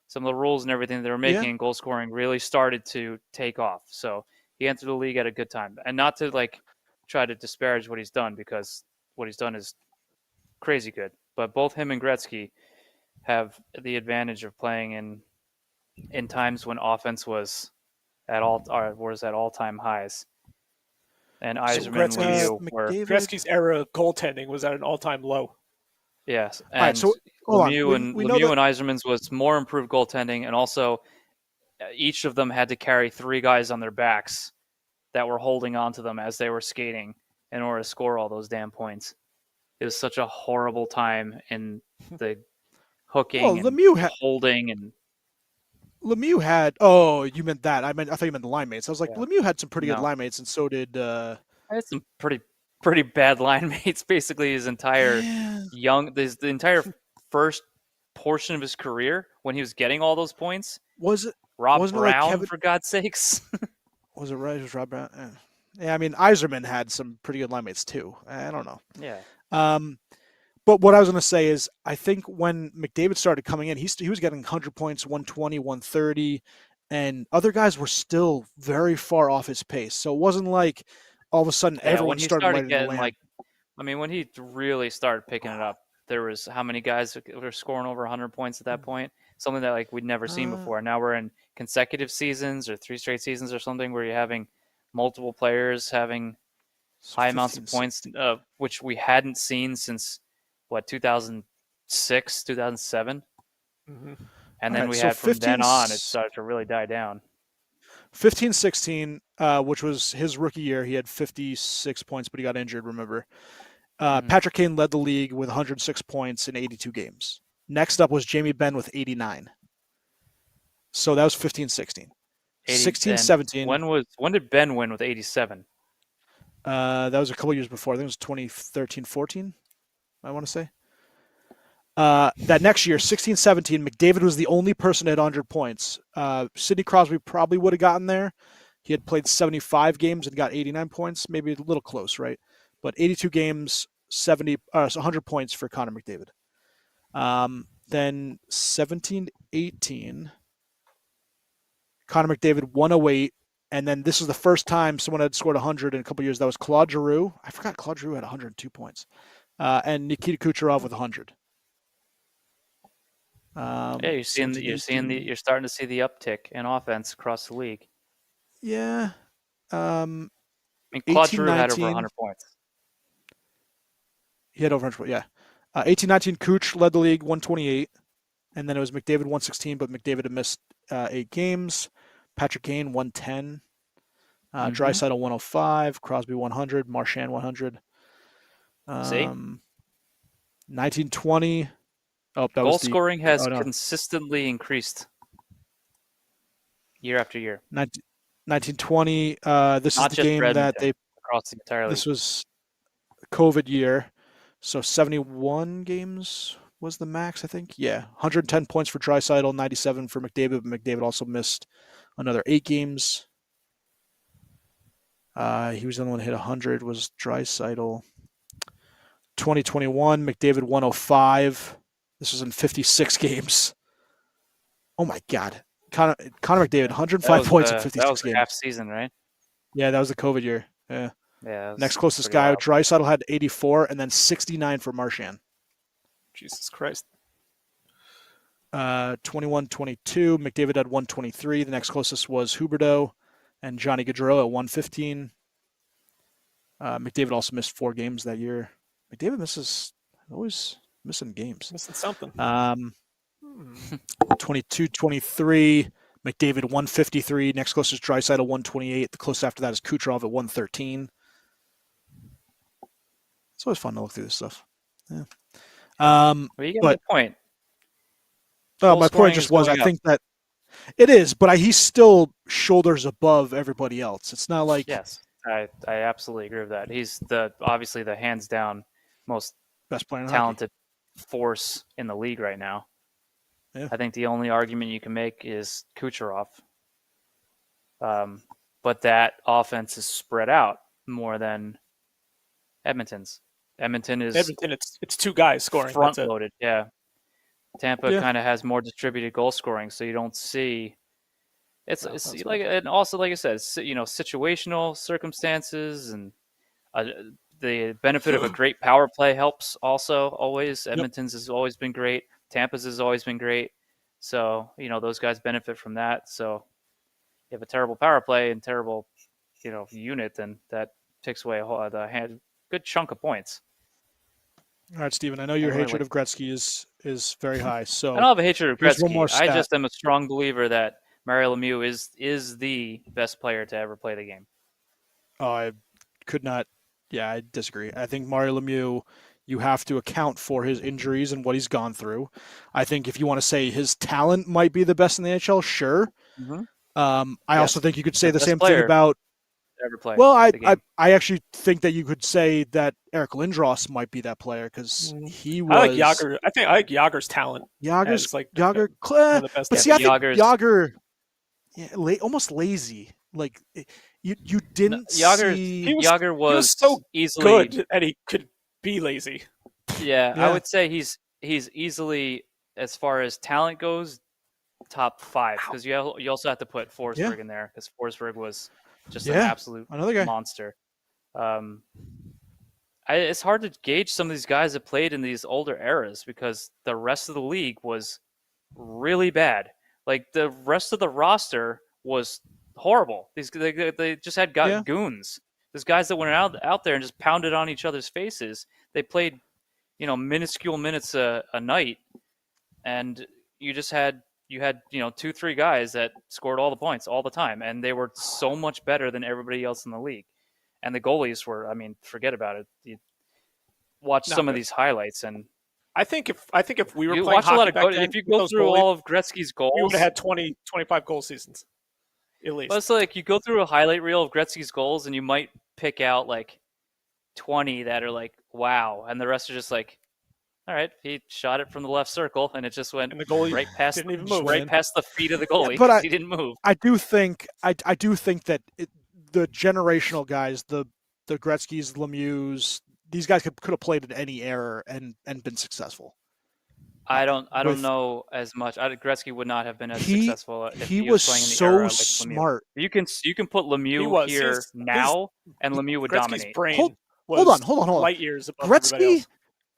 some of the rules and everything they were Yeah. making, goal scoring really started to take off. So he entered the league at a good time. And not to try to disparage what he's done, because what he's done is crazy good. But both him and Gretzky have the advantage of playing in times when offense was at all-time highs. And Eiserman, Lemieux were Gretzky's era of goaltending was at an all-time low. yes, All right, and so hold on. Lemieux We know that. and Eiserman's was more improved goaltending, and also each of them had to carry 3 guys on their backs that were holding on to them as they were skating in order to score all those damn points. It was such a horrible time in the hooking and holding and. Lemieux had. Oh, you meant that? I thought you meant the line mates. I was like, Yeah. Lemieux had some pretty good No. line mates, and so did. I had some pretty bad line mates. Basically, his entire the entire first portion of his career when he was getting all those points. Was it Rob wasn't Brown, it like Kevin? for God's sakes? Was it right? It was Rob Brown. Yeah, I mean Eiserman had some pretty good line mates too. I don't know. Yeah. But what I was going to say is, I think when McDavid started coming in, he was getting 100 points, 120, 130, and other guys were still very far off his pace. So it wasn't like all of a sudden everyone started lighting the lamp. When he really started picking it up, there was how many guys were scoring over 100 points at that point? Something that we'd never seen before. Now we're in consecutive seasons or 3 straight seasons or something where you're having multiple players having high amounts of points, which we hadn't seen since 2006, 2007. Mm-hmm. And then from then on, it started to really die down. 15-16, which was his rookie year, he had 56 points, but he got injured, remember. Patrick Kane led the league with 106 points in 82 games. Next up was Jamie Benn with 89. So that was 15-16. 16-17. When did Ben win with 87? That was a couple years before. I think it was 2013-14, I want to say. That next year, 16-17, McDavid was the only person at 100 points. Sidney Crosby probably would have gotten there. He had played 75 games and got 89 points, maybe a little close, right? But 82 games, 100 points for Connor McDavid. Then 17-18, Connor McDavid 108, and then this was the first time someone had scored 100 in a couple years. That was Claude Giroux. I forgot Claude Giroux had 102 points. And Nikita Kucherov with 100. You're starting to see the uptick in offense across the league. Yeah. Claude Giroux had over 100 points. He had over 100 points, yeah. 18-19, Kuch led the league, 128. And then it was McDavid, 116, but McDavid had missed 8 games. Patrick Kane, 110. Draisaitl, 105. Crosby, 100. Marchand, 100. 19-20. Goal scoring has consistently increased year after year. 1920. This is the game that they across the entire league. This was COVID year, so 71 games was the max, I think. Yeah, 110 points for Draisaitl, 97 for McDavid. But McDavid also missed another 8 games. He was the only one to hit 100. Was Draisaitl. 2021, McDavid 105. This was in 56 games. Oh my God. Connor McDavid, 105 points in 56 games. That was half season, right? Yeah, that was the COVID year. Yeah. Next closest guy, wild. Draisaitl had 84, and then 69 for Marchand. Jesus Christ. 21-22. McDavid had 123. The next closest was Huberdeau and Johnny Gaudreau at 115. McDavid also missed 4 games that year. McDavid always missing games. Missing something. 22-23. McDavid 153. Next closest Draisaitl 128. The closest after that is Kucherov at 113. It's always fun to look through this stuff. Yeah. Well, you get my point. My point just was, I think that it is, but he's still shoulders above everybody else. It's not like yes, I absolutely agree with that. He's obviously the hands down most best player in talented force in the league right now. Yeah. I think the only argument you can make is Kucherov. But that offense is spread out more than Edmonton's. Edmonton, it's 2 guys scoring. Front loaded, yeah. Tampa kind of has more distributed goal scoring, so you don't see. It's like, and also like I said, situational circumstances and the benefit of a great power play helps. Also, always Edmonton's has always been great. Tampa's has always been great. So those guys benefit from that. So you have a terrible power play and terrible unit, then that takes away the good chunk of points. All right, Steven, I know your hatred of Gretzky is very high. So I don't have a hatred of Gretzky. I just am a strong believer that Mario Lemieux is the best player to ever play the game. Oh, I could not. Yeah, I disagree. I think Mario Lemieux, you have to account for his injuries and what he's gone through. I think if you want to say his talent might be the best in the NHL, sure. Mm-hmm. I also think you could say the same player thing about. Ever play well, I actually think that you could say that Eric Lindros might be that player because he was. I like Yager. I like Yager's talent. Yager's like Yager, one of the best. But see, I think Yager, almost lazy. Like you didn't. Yager was so easily good, and he could be lazy. Yeah, I would say he's easily, as far as talent goes, top 5 because you also have to put Forsberg in there because Forsberg was just an absolute monster. It's hard to gauge some of these guys that played in these older eras because the rest of the league was really bad. Like the rest of the roster was horrible. They just had goons. There's guys that went out there and just pounded on each other's faces. They played, minuscule minutes a night, and you had 2-3 guys that scored all the points all the time, and they were so much better than everybody else in the league. And the goalies were, forget about it. You watch some of these highlights, and I think if we were playing watch hockey a lot of back then, if you go through all of Gretzky's goals, we would have had 20, 25 goal seasons at least. But it's like you go through a highlight reel of Gretzky's goals, and you might pick out like 20 that are like wow, and the rest are just like, all right, he shot it from the left circle, and it just went and the goalie right past, didn't even move, right past the feet of the goalie. But he didn't move. I do think that the generational guys, the Gretzky's, Lemieux, these guys could have played in any era and been successul. I don't know as much. Gretzky would not have been as successful if he was playing in the so era like smart. Lemieux. You can put Lemieux here now, and Lemieux would Gretzky's dominate. Brain hold on. Light years above everybody else.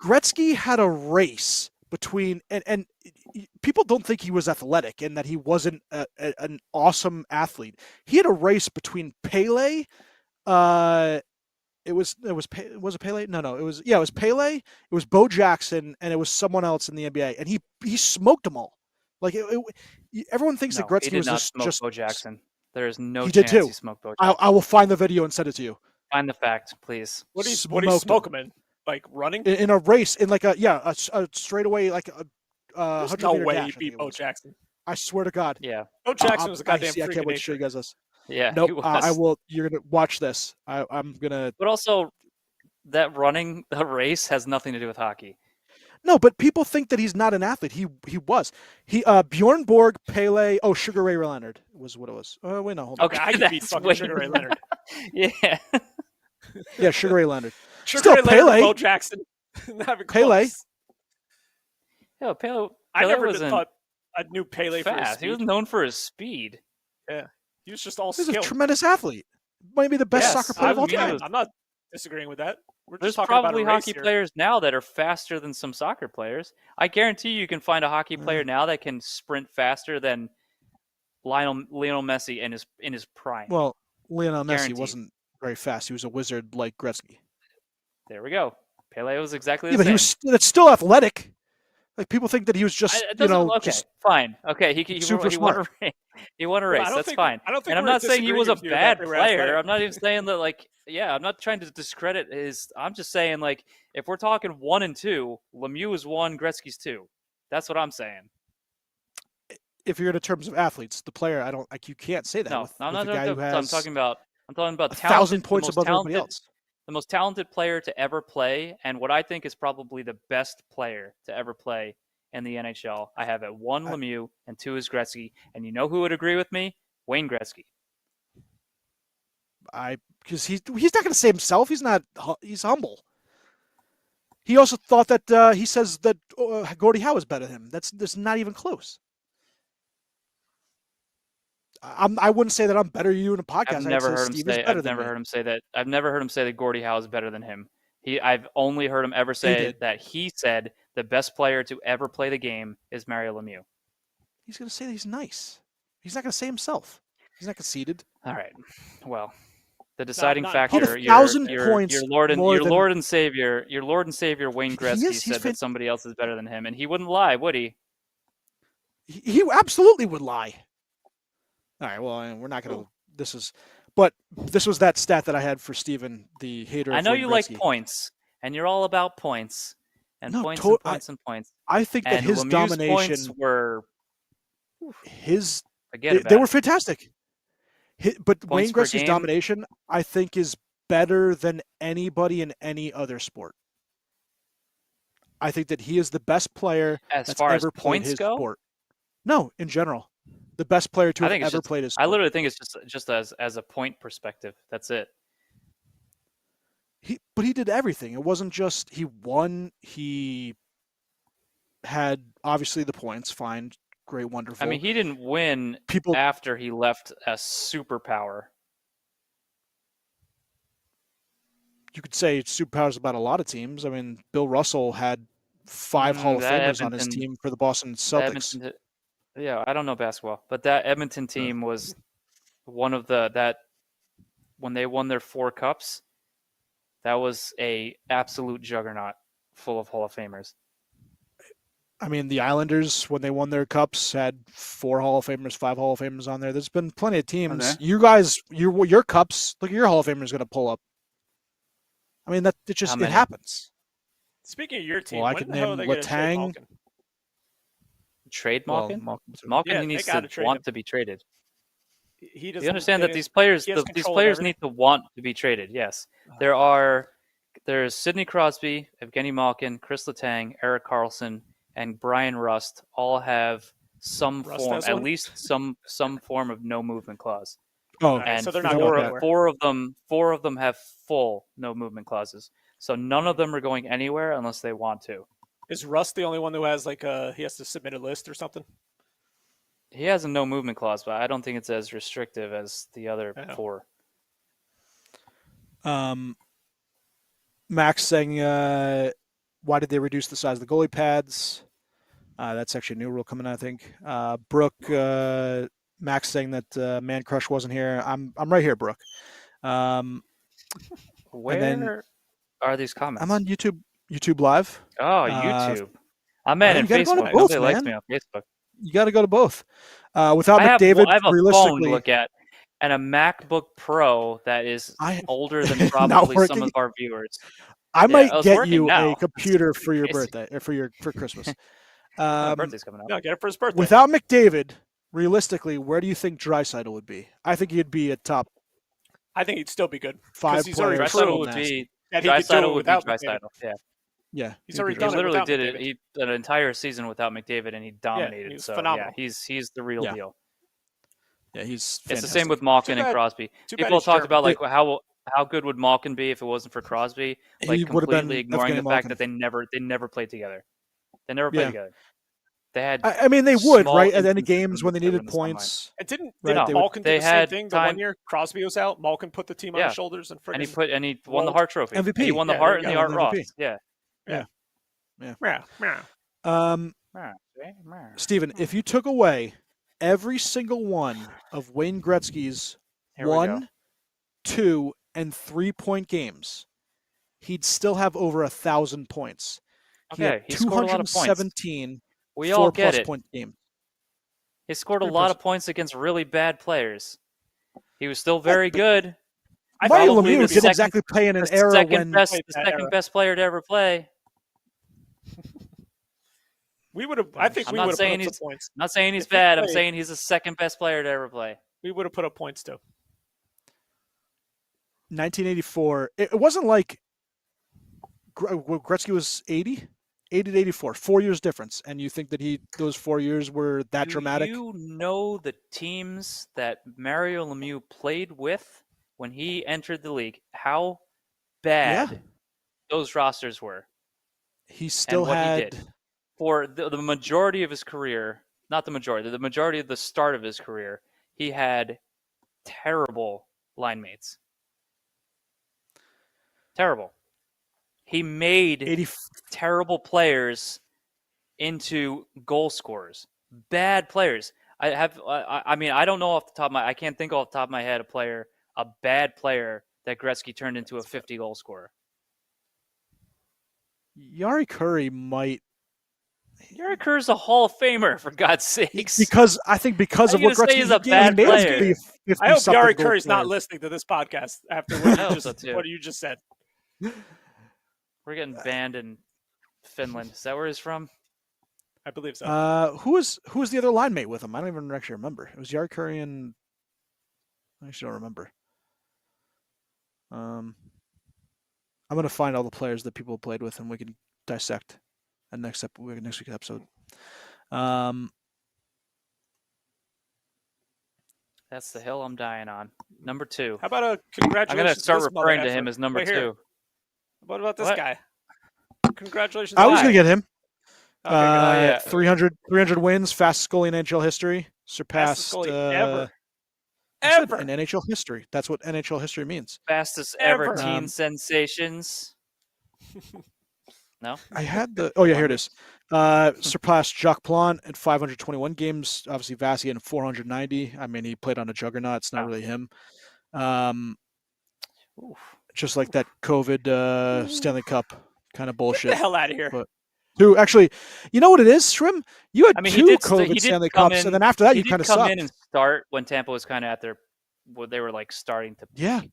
Gretzky had a race between and people don't think he was athletic and that he wasn't an awesome athlete. He had a race between Pele. It was it Pele? No, it was Pele. It was Bo Jackson, and it was someone else in the NBA, and he smoked them all. Like everyone thinks that Gretzky was just Bo Jackson. There is no he chance did too. He smoked Bo Jackson. I will find the video and send it to you. Find the fact, please. What do you smoke him in? Like running in a race in like a straightaway like a 100 no meter way dash, he beat Bo Jackson. I swear to God. Yeah. Bo Jackson was a goddamn freak. I can't wait to show you guys this. Yeah. Nope. I will. You're gonna watch this. I'm gonna. But also, that running the race has nothing to do with hockey. No, but people think that he's not an athlete. He was. Bjorn Borg, Pele. Oh, Sugar Ray Leonard was what it was. Wait, no, hold on. Okay, I can beat fucking Sugar Ray Leonard. Yeah. Yeah, Sugar Ray Leonard. Sugar Ray Leonard, Bo Jackson. Pele. Yeah, Pele. I never thought I knew Pele fast. for his speed. He was known for his speed. Yeah, he was just all He's skill. a tremendous athlete. Might be the best soccer player of all time. I'm not disagreeing with that. We're There's just talking probably about a race hockey here. players now that are faster than some soccer players. I guarantee you can find a hockey player now that can sprint faster than Lionel Messi in his prime. Well, Lionel Messi Guaranteed. wasn't very fast. He was a wizard like Gretzky. There we go. Pele was exactly Yeah, the but same. that's still athletic. Like people think that he was just, okay, just fine. Okay, he super won a smart. race. He won a race. That's fine. I don't think And I'm we're not saying he was a disagreeing with you that bad they were player. athletic. I'm not even saying that, like, yeah, I'm not trying to discredit his. I'm just saying, like, if we're talking 1 and 2, Lemieux is 1, Gretzky's 2. That's what I'm saying. If you're in terms of athletes, the player, you can't say that. No, with I'm a not. guy who has I'm talking about 1,000 points above everybody else. The most talented player to ever play, and what I think is probably the best player to ever play in the NHL. I have at 1 Lemieux and 2 is Gretzky, and you know who would agree with me? Wayne Gretzky. Because he's not going to say himself. He's humble. He also thought that he says that Gordie Howe is better than him. That's not even close. I wouldn't say that I'm better than you in a podcast. I've never heard him say that. I've never heard him say that Gordie Howe is better than him. I've only heard him ever say that he said the best player to ever play the game is Mario Lemieux. He's going to say that he's nice. He's not going to say himself. He's not conceited. All right. Well, the deciding He factor, had 1,000 points your Lord and Savior Wayne Gretzky said that somebody else is better than him, and he wouldn't lie, would he? He absolutely would lie. All right, well, we're not going to. This was that stat that I had for Steven, the hater. I know Wayne you Gretzky. like points, and you're all about points, and points. I think that his Lemieux's domination points were they were fantastic. But Wayne Gretzky's game, domination, I think, is better than anybody in any other sport. I think that he is the best player as that's far ever as played points his go. sport. No, in general, the best player to have ever played his sport. I literally think it's just as a point perspective. That's it. But he did everything. It wasn't just he won. He had obviously the points. Fine, great, wonderful. I mean, he didn't win after he left as superpower. You could say superpowers about a lot of teams. I mean, Bill Russell had 5 Hall of Famers on his team for the Boston Celtics. Yeah, I don't know basketball, but that Edmonton team was one of that when they won their 4 cups, that was a absolute juggernaut full of Hall of Famers. I mean, the Islanders, when they won their cups, had 4 Hall of Famers, 5 Hall of Famers on there. There's been plenty of teams. Okay. You guys, your cups, look at your Hall of Famers going to pull up. I mean, it happens. Speaking of your team, I could name Letang. Trade Malkin? Malkin needs to want to be traded. You understand that these players need to want to be traded. Yes, there's Sidney Crosby, Evgeny Malkin, Chris Letang, Erik Karlsson, and Brian Rust. All have some form, at least some form of no movement clause. Oh, and so they're not going four of them have full no movement clauses. So none of them are going anywhere unless they want to. Is Rust the only one who has he has to submit a list or something? He has a no movement clause, but I don't think it's as restrictive as the other 4. Max saying, why did they reduce the size of the goalie pads? That's actually a new rule coming out, I think. Brooke, Max saying that Man Crush wasn't here. I'm right here, Brooke. Where are these comments? I'm on YouTube Live. Oh, YouTube. I'm at in Facebook. Nobody likes me on Facebook. You got to go to both. Without McDavid, I have a realistically, phone to look at and a MacBook Pro that is older than probably some of our viewers. I might get you a computer for your birthday or for Christmas. Birthday's coming up. No, get it for his birthday. Without McDavid, realistically, where do you think Draisaitl would be? I think he'd be a top. I think he'd still be good. 5 players. Draisaitl would be Draisaitl. Yeah. Yeah, he's already done it. He literally did McDavid. He an entire season without McDavid, and he dominated. He's phenomenal. Yeah, he's the real deal. Yeah, he's fantastic. It's the same with Malkin and Crosby. People talk about how good would Malkin be if it wasn't for Crosby, like completely ignoring the fact that they never played together. They never played together. They had. I mean, they would, small right? At any instances games of when they the needed Sevens online. points. And didn't Right, Malkin do they the same had thing the time- one year Crosby was out? Malkin put the team on Yeah. his shoulders and And friggin' he won the rolled. Hart Trophy. MVP. And he won the Yeah, Hart there and you the go. Art Won Ross. the Yeah. Steven, if you took away every single one of Wayne Gretzky's Here we go. 1, 2, and 3-point games, he'd still have over 1,000 points. He Okay, had he scored a lot of points. 217 We all get 4+ it. point games. He scored a Pretty lot of impressive. points against really bad players. He was still very good. Mario probably Lemieux the didn't second- exactly play in an The era second when best, Played the that second era. best player to ever play. We would have. I think I'm we not would have put saying up he's- some points. I'm not saying he's If he bad. I'm played- saying he's the second best player to ever play. We would have put up points too. 1984. It wasn't like Gretzky was 80 to 84, 4 years difference. And you think that those 4 years were that dramatic? Do you know the teams that Mario Lemieux played with when he entered the league? How bad those rosters were. He still and what had. he did. For the majority of his career, not the majority of the start of his career, he had terrible line mates. Terrible. He made 80, terrible players into goal scorers. Bad players. I mean, I don't know off the top of my, I can't think off the top of my head a bad player that Gretzky turned into a 50 goal scorer. Yari Curry might. Yari Kerr's a Hall of Famer, for God's sakes. Because I think because How of you what gonna say Gretzky he's a gave, bad he made him player? be a 50 I hope something Yari goal Curry's not player. listening to this podcast after I hope so, too. what you just said. We're getting banned in Finland. Is that where he's from? I believe so. Who was the other line mate with him? I don't even actually remember. It was Yari Curry and I actually don't remember. I'm gonna find all the players that people played with, and we can dissect at next week's episode. That's the hill I'm dying on. Number 2. How about a I'm congratulations? going to start to this mother referring to effer? him as number Right here. 2. What about this What? guy? Congratulations. I was Why? gonna get him. Okay, good. 300 wins, fastest goalie in NHL history, surpassed Fastest goalie ever. I said Ever. in NHL history. That's what NHL history means. Fastest ever Ever. teen sensations. No? I had the. Oh yeah, here it is. Surpassed Jacques Plante at 521 games. Obviously, Vasi at 490. I mean, he played on a juggernaut. It's not really him. Oof. Just like that COVID Stanley Cup kind of Get bullshit. the hell out of here. But- Who actually? You know what it is, Shrim? You had I mean, two he did COVID Stanley come Cups, in- and then after that, he you did kind of come sucked. in and start when Tampa was kind of at their, what they were like starting to. Yeah. peak.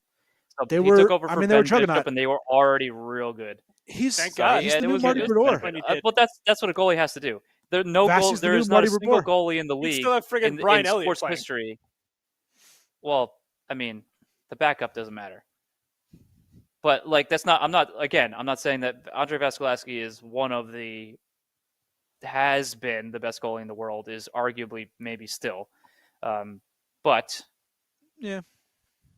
So They he were- took over I for mean, they were Ben Bishop, juggernaut. and they were already real good. He's Thank So, God. he's yeah, the it new was Marty good. Brodeur. When he did. But that's what a goalie has to do. There no Vasi's goal. the There new is not Marty a single Brodeur. goalie in the You league still have friggin' in Brian Elliott sports playing. history. Well, I mean, the backup doesn't matter. But like, that's not. I'm not saying that Andrei Vasilevsky is one of the has been the best goalie in the world. Is arguably maybe still, but Yeah.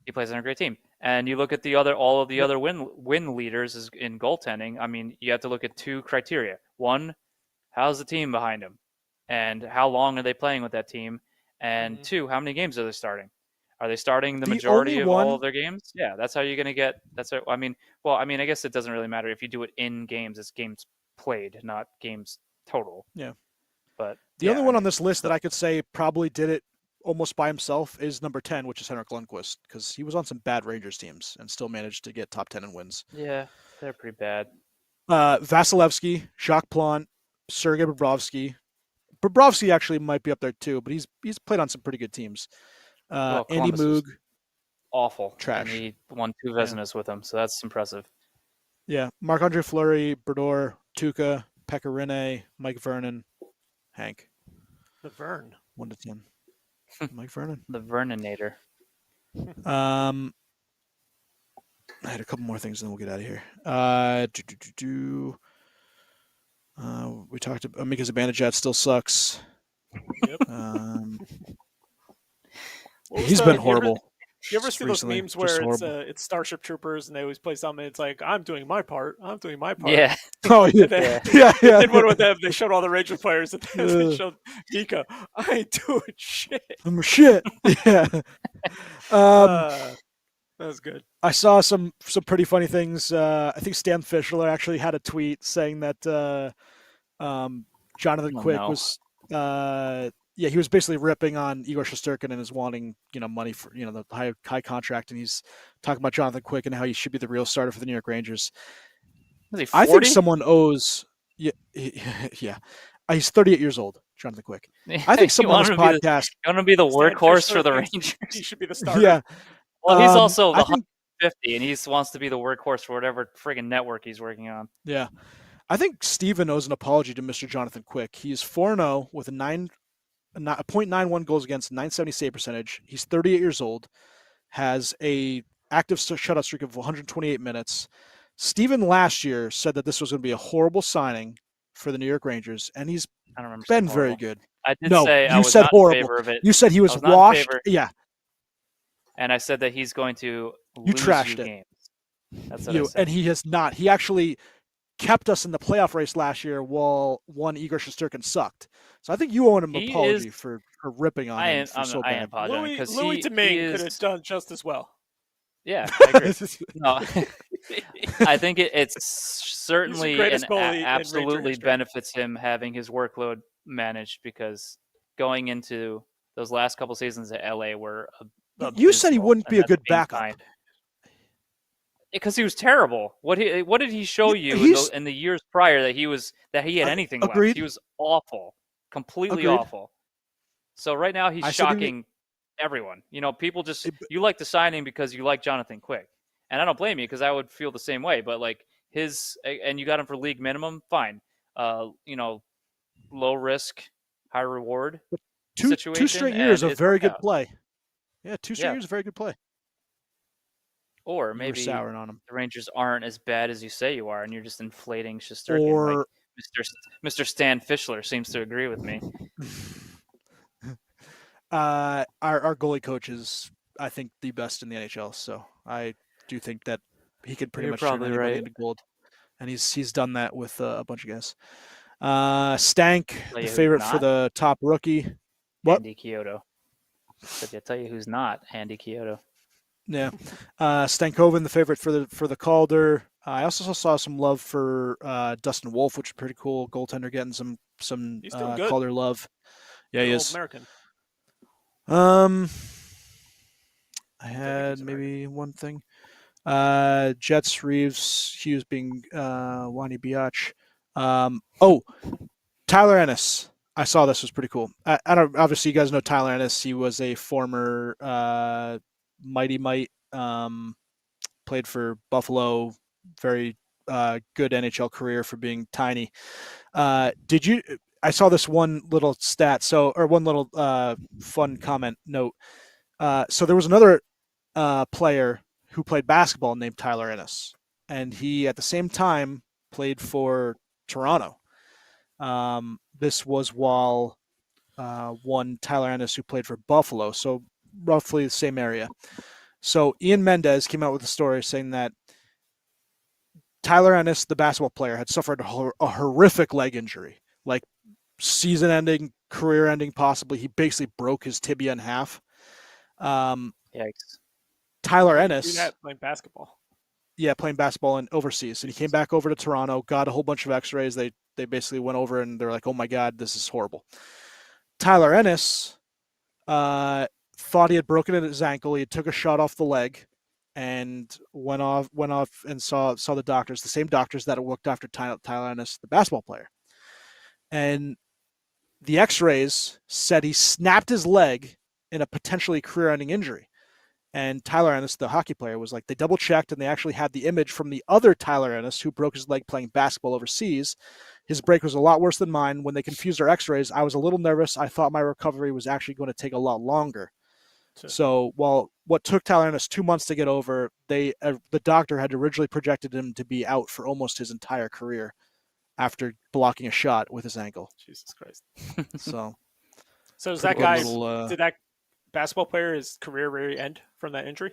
he plays on a great team. And you look at all of the other win leaders in goaltending. I mean, you have to look at two criteria. One, how's the team behind him, and how long are they playing with that team? And two, how many games are they starting? Are they starting the majority only of one- all of their games? Yeah, that's how you're going to get. I mean, I guess it doesn't really matter if you do it in games. It's games played, not games total. Yeah. But The only one on this list that I could say probably did it almost by himself is number 10, which is Henrik Lundqvist, because he was on some bad Rangers teams and still managed to get top 10 in wins. Yeah, they're pretty bad. Vasilevsky, Jacques Plante, Sergei Bobrovsky. Bobrovsky actually might be up there too, but he's played on some pretty good teams. Well, Andy Columbus was Moog, awful. Trash. And he won 2 Vezinas with them, so that's impressive. yeah, Marc-Andre Fleury, Brodeur, Tuukka, Pekka Rinne, Mike Vernon, Hank. The Vern. 1 to 10. Mike Vernon. The Verninator. I had a couple more things, and then we'll get out of here. We talked about Mika Zibanejad still sucks. Yep. He's been horrible. You ever just see those recently. memes Just where horrible. it's Starship Troopers and they always play something? It's like I'm doing my part. I'm doing my part. Yeah. Oh yeah, And then Yeah. yeah, they yeah. did one with them. They showed all the Ranger players, and then they Uh, showed Mika. I ain't doing shit. I'm shit. Yeah. That was good. I saw some pretty funny things. I think Stan Fischler actually had a tweet saying that Jonathan Oh, Quick no. was yeah, he was basically ripping on Igor Shesterkin and is wanting, money for, the high contract, and he's talking about Jonathan Quick and how he should be the real starter for the New York Rangers. Was he I 40? think someone owes yeah. He's 38 years old, Jonathan Quick. I think You someone on want this him to be podcast you want him to be the Stan workhorse for Fischler the thinks Rangers. He should be the starter. yeah. Well, he's also I the think 150, and he wants to be the workhorse for whatever friggin' network he's working on. yeah. I think Steven owes an apology to Mr. Jonathan Quick. He's 4-0 with a .91 goals against, 970 save percentage. He's 38 years old, has a active shutout streak of 128 minutes. Steven last year said that this was going to be a horrible signing for the New York Rangers, and he's I don't remember been saying very horrible. good. I did No, say I you was said not in horrible. favor of it. You said he was was not in washed. favor. Yeah, And I said that he's going to you lose trashed you it. games. That's what I said. And he has not. He actually kept us in the playoff race last year while one Igor Shesterkin sucked. So I think you owe him an apology for ripping on him for so I am bad. apologizing because Louis he Domingue could have is. done just as well. Yeah, I agree. No, I think it's certainly greatest and goalie in Ranger absolutely history. benefits him having his workload managed because going into those last couple seasons at LA were You said he abysmal, wouldn't and be a that's good being backup. kind. Because he was terrible. What did he show you in the years prior that he had anything agreed. left? He was awful, completely Agreed. awful. So right now he's shocking everyone. People just you like the signing because you like Jonathan Quick, and I don't blame you because I would feel the same way. But like and you got him for league minimum, fine. Low risk, high reward situation. 2 straight years of very good out. play. Yeah, 2 straight years of very good play. Or maybe souring on him. The Rangers aren't as bad as you say you are, and you're just inflating Shesterkin. Or like Mr. Stan Fischler seems to agree with me. Our goalie coach is, I think, the best in the NHL. So I do think that he could pretty much turn anybody into gold, and he's done that with a bunch of guys. Stank, the favorite for the top rookie. What? Andy Kyoto. I'll tell you who's not Andy Kyoto. Yeah, Stankoven, the favorite for the Calder. I also saw some love for Dustin Wolf, which is pretty cool. Goaltender getting some Calder love. Yeah, he is. American. I had maybe one thing. Jets, Reeves, Hughes being Wani Biatch. Tyler Ennis. I saw this was pretty cool. I don't. Obviously, you guys know Tyler Ennis. He was a former Mighty Might. Played for Buffalo. Very good NHL career for being tiny. Did you? I saw this one little stat. One little fun comment note. So there was another player who played basketball named Tyler Ennis, and he at the same time played for Toronto. This was while one Tyler Ennis who played for Buffalo, so roughly the same area. So Ian Mendez came out with a story saying that Tyler Ennis, the basketball player, had suffered a horrific leg injury, like season-ending, career-ending, possibly. He basically broke his tibia in half. Yikes. Tyler Ennis. Do that playing basketball. Yeah, playing basketball and overseas. And he came back over to Toronto, got a whole bunch of x-rays. They basically went over and they're like, oh my God, this is horrible. Tyler Ennis thought he had broken his ankle. He took a shot off the leg and went off and saw the doctors, the same doctors that had looked after Tyler Ennis, the basketball player. And the x-rays said he snapped his leg in a potentially career-ending injury. And Tyler Ennis, the hockey player, was like, they double-checked and they actually had the image from the other Tyler Ennis who broke his leg playing basketball overseas. His break was a lot worse than mine. When they confused our x-rays, I was a little nervous. I thought my recovery was actually going to take a lot longer. Sure. So while what took Tyler Ennis 2 months to get over, the doctor had originally projected him to be out for almost his entire career after blocking a shot with his ankle. Jesus Christ. So is that guy, did that basketball player, his career really end from that injury?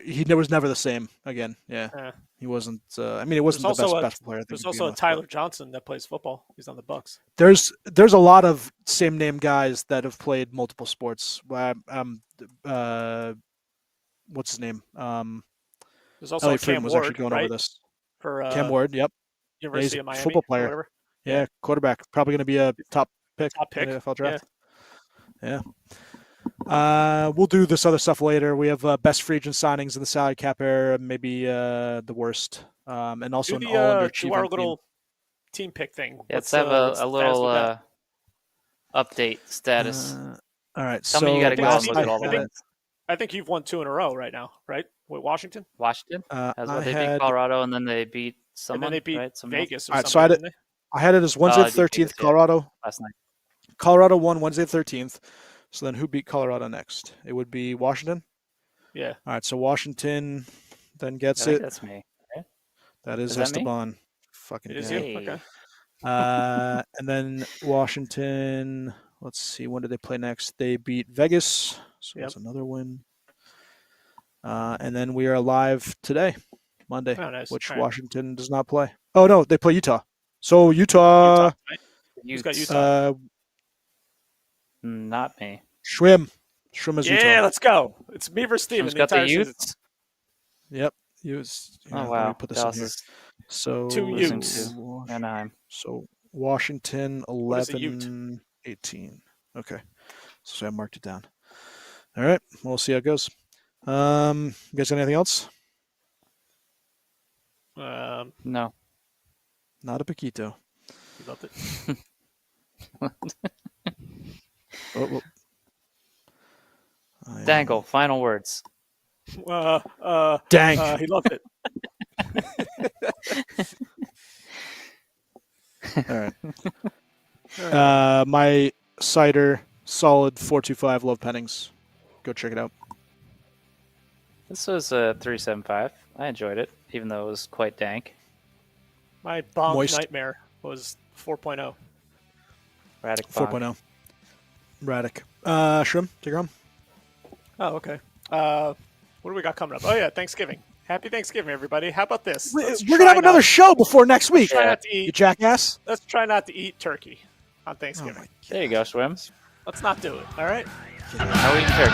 He was never the same again. Yeah, he wasn't. I mean, he wasn't the best basketball player. I think There's to also begin a with, Tyler Johnson that plays football. He's on the Bucks. there's a lot of same name guys that have played multiple sports. What's his name? There's also Elliot Cam Friedman was Ward, actually going right? over this. For Cam Ward, yep. University he's of Miami, a football or player. whatever. Yeah, quarterback. Probably going to be a top pick in the NFL draft. Yeah. We'll do this other stuff later. We have best free agent signings in the salary cap era, maybe the worst, and also Do an all underachieving do our team. little team pick thing. Yeah, let's have what's a the status with little that? update status. All right, Tell so me you got to go last and look at all the I had- wins. I think you've won 2 in a row right now, right? With Washington, Washington. I They beat had Colorado and then they beat someone. and then they beat right? Someone else Vegas or All right, so something. I didn't had it as Wednesday they the beat 13th. Vegas, yeah. Colorado. last night. Colorado won Wednesday the 13th. So then who beat Colorado next? It would be Washington. they? Yeah. All right, so Washington then I gets think it. that's me. That is Is that me? Esteban. Fucking It is yeah. you? Hey. Okay. And then Washington. Let's see, when did they play next? They beat Vegas, so Yep. that's another win. And then we are live today, Monday, Oh, nice. which All right. Washington does not play. Oh no, they play Utah. So Utah, Utah, right? Who's got Utah? Not me. Schwim is Yeah, Utah. let's go. It's me versus Steven. Who's The got the entire season. Utes? Yep. Oh Let me wow, put this Dallas in here. is So Two losing Utes. to Anaheim. So Washington What is a Ute? 11-18. Okay. So I marked it down. All right. We'll see how it goes. You guys got anything else? No. Not a Paquito. You loved it. Oh. Dangle. Final words. Dank. He loved it. All right. My cider, solid 425 Love Pennings. Go check it out. This was a 3.75. I enjoyed it, even though it was quite dank. My bomb Moist. nightmare was 4.0. Radic 4.0. Radic. Shrim, take her home. Oh, okay. What do we got coming up? Oh yeah, Thanksgiving. Happy Thanksgiving, everybody. How about this? We're going to have another show before next week. Try not to You eat. jackass. Let's try not to eat turkey on Oh Thanksgiving. my There you go, Swims. Let's not do it. All right. No eating turkey.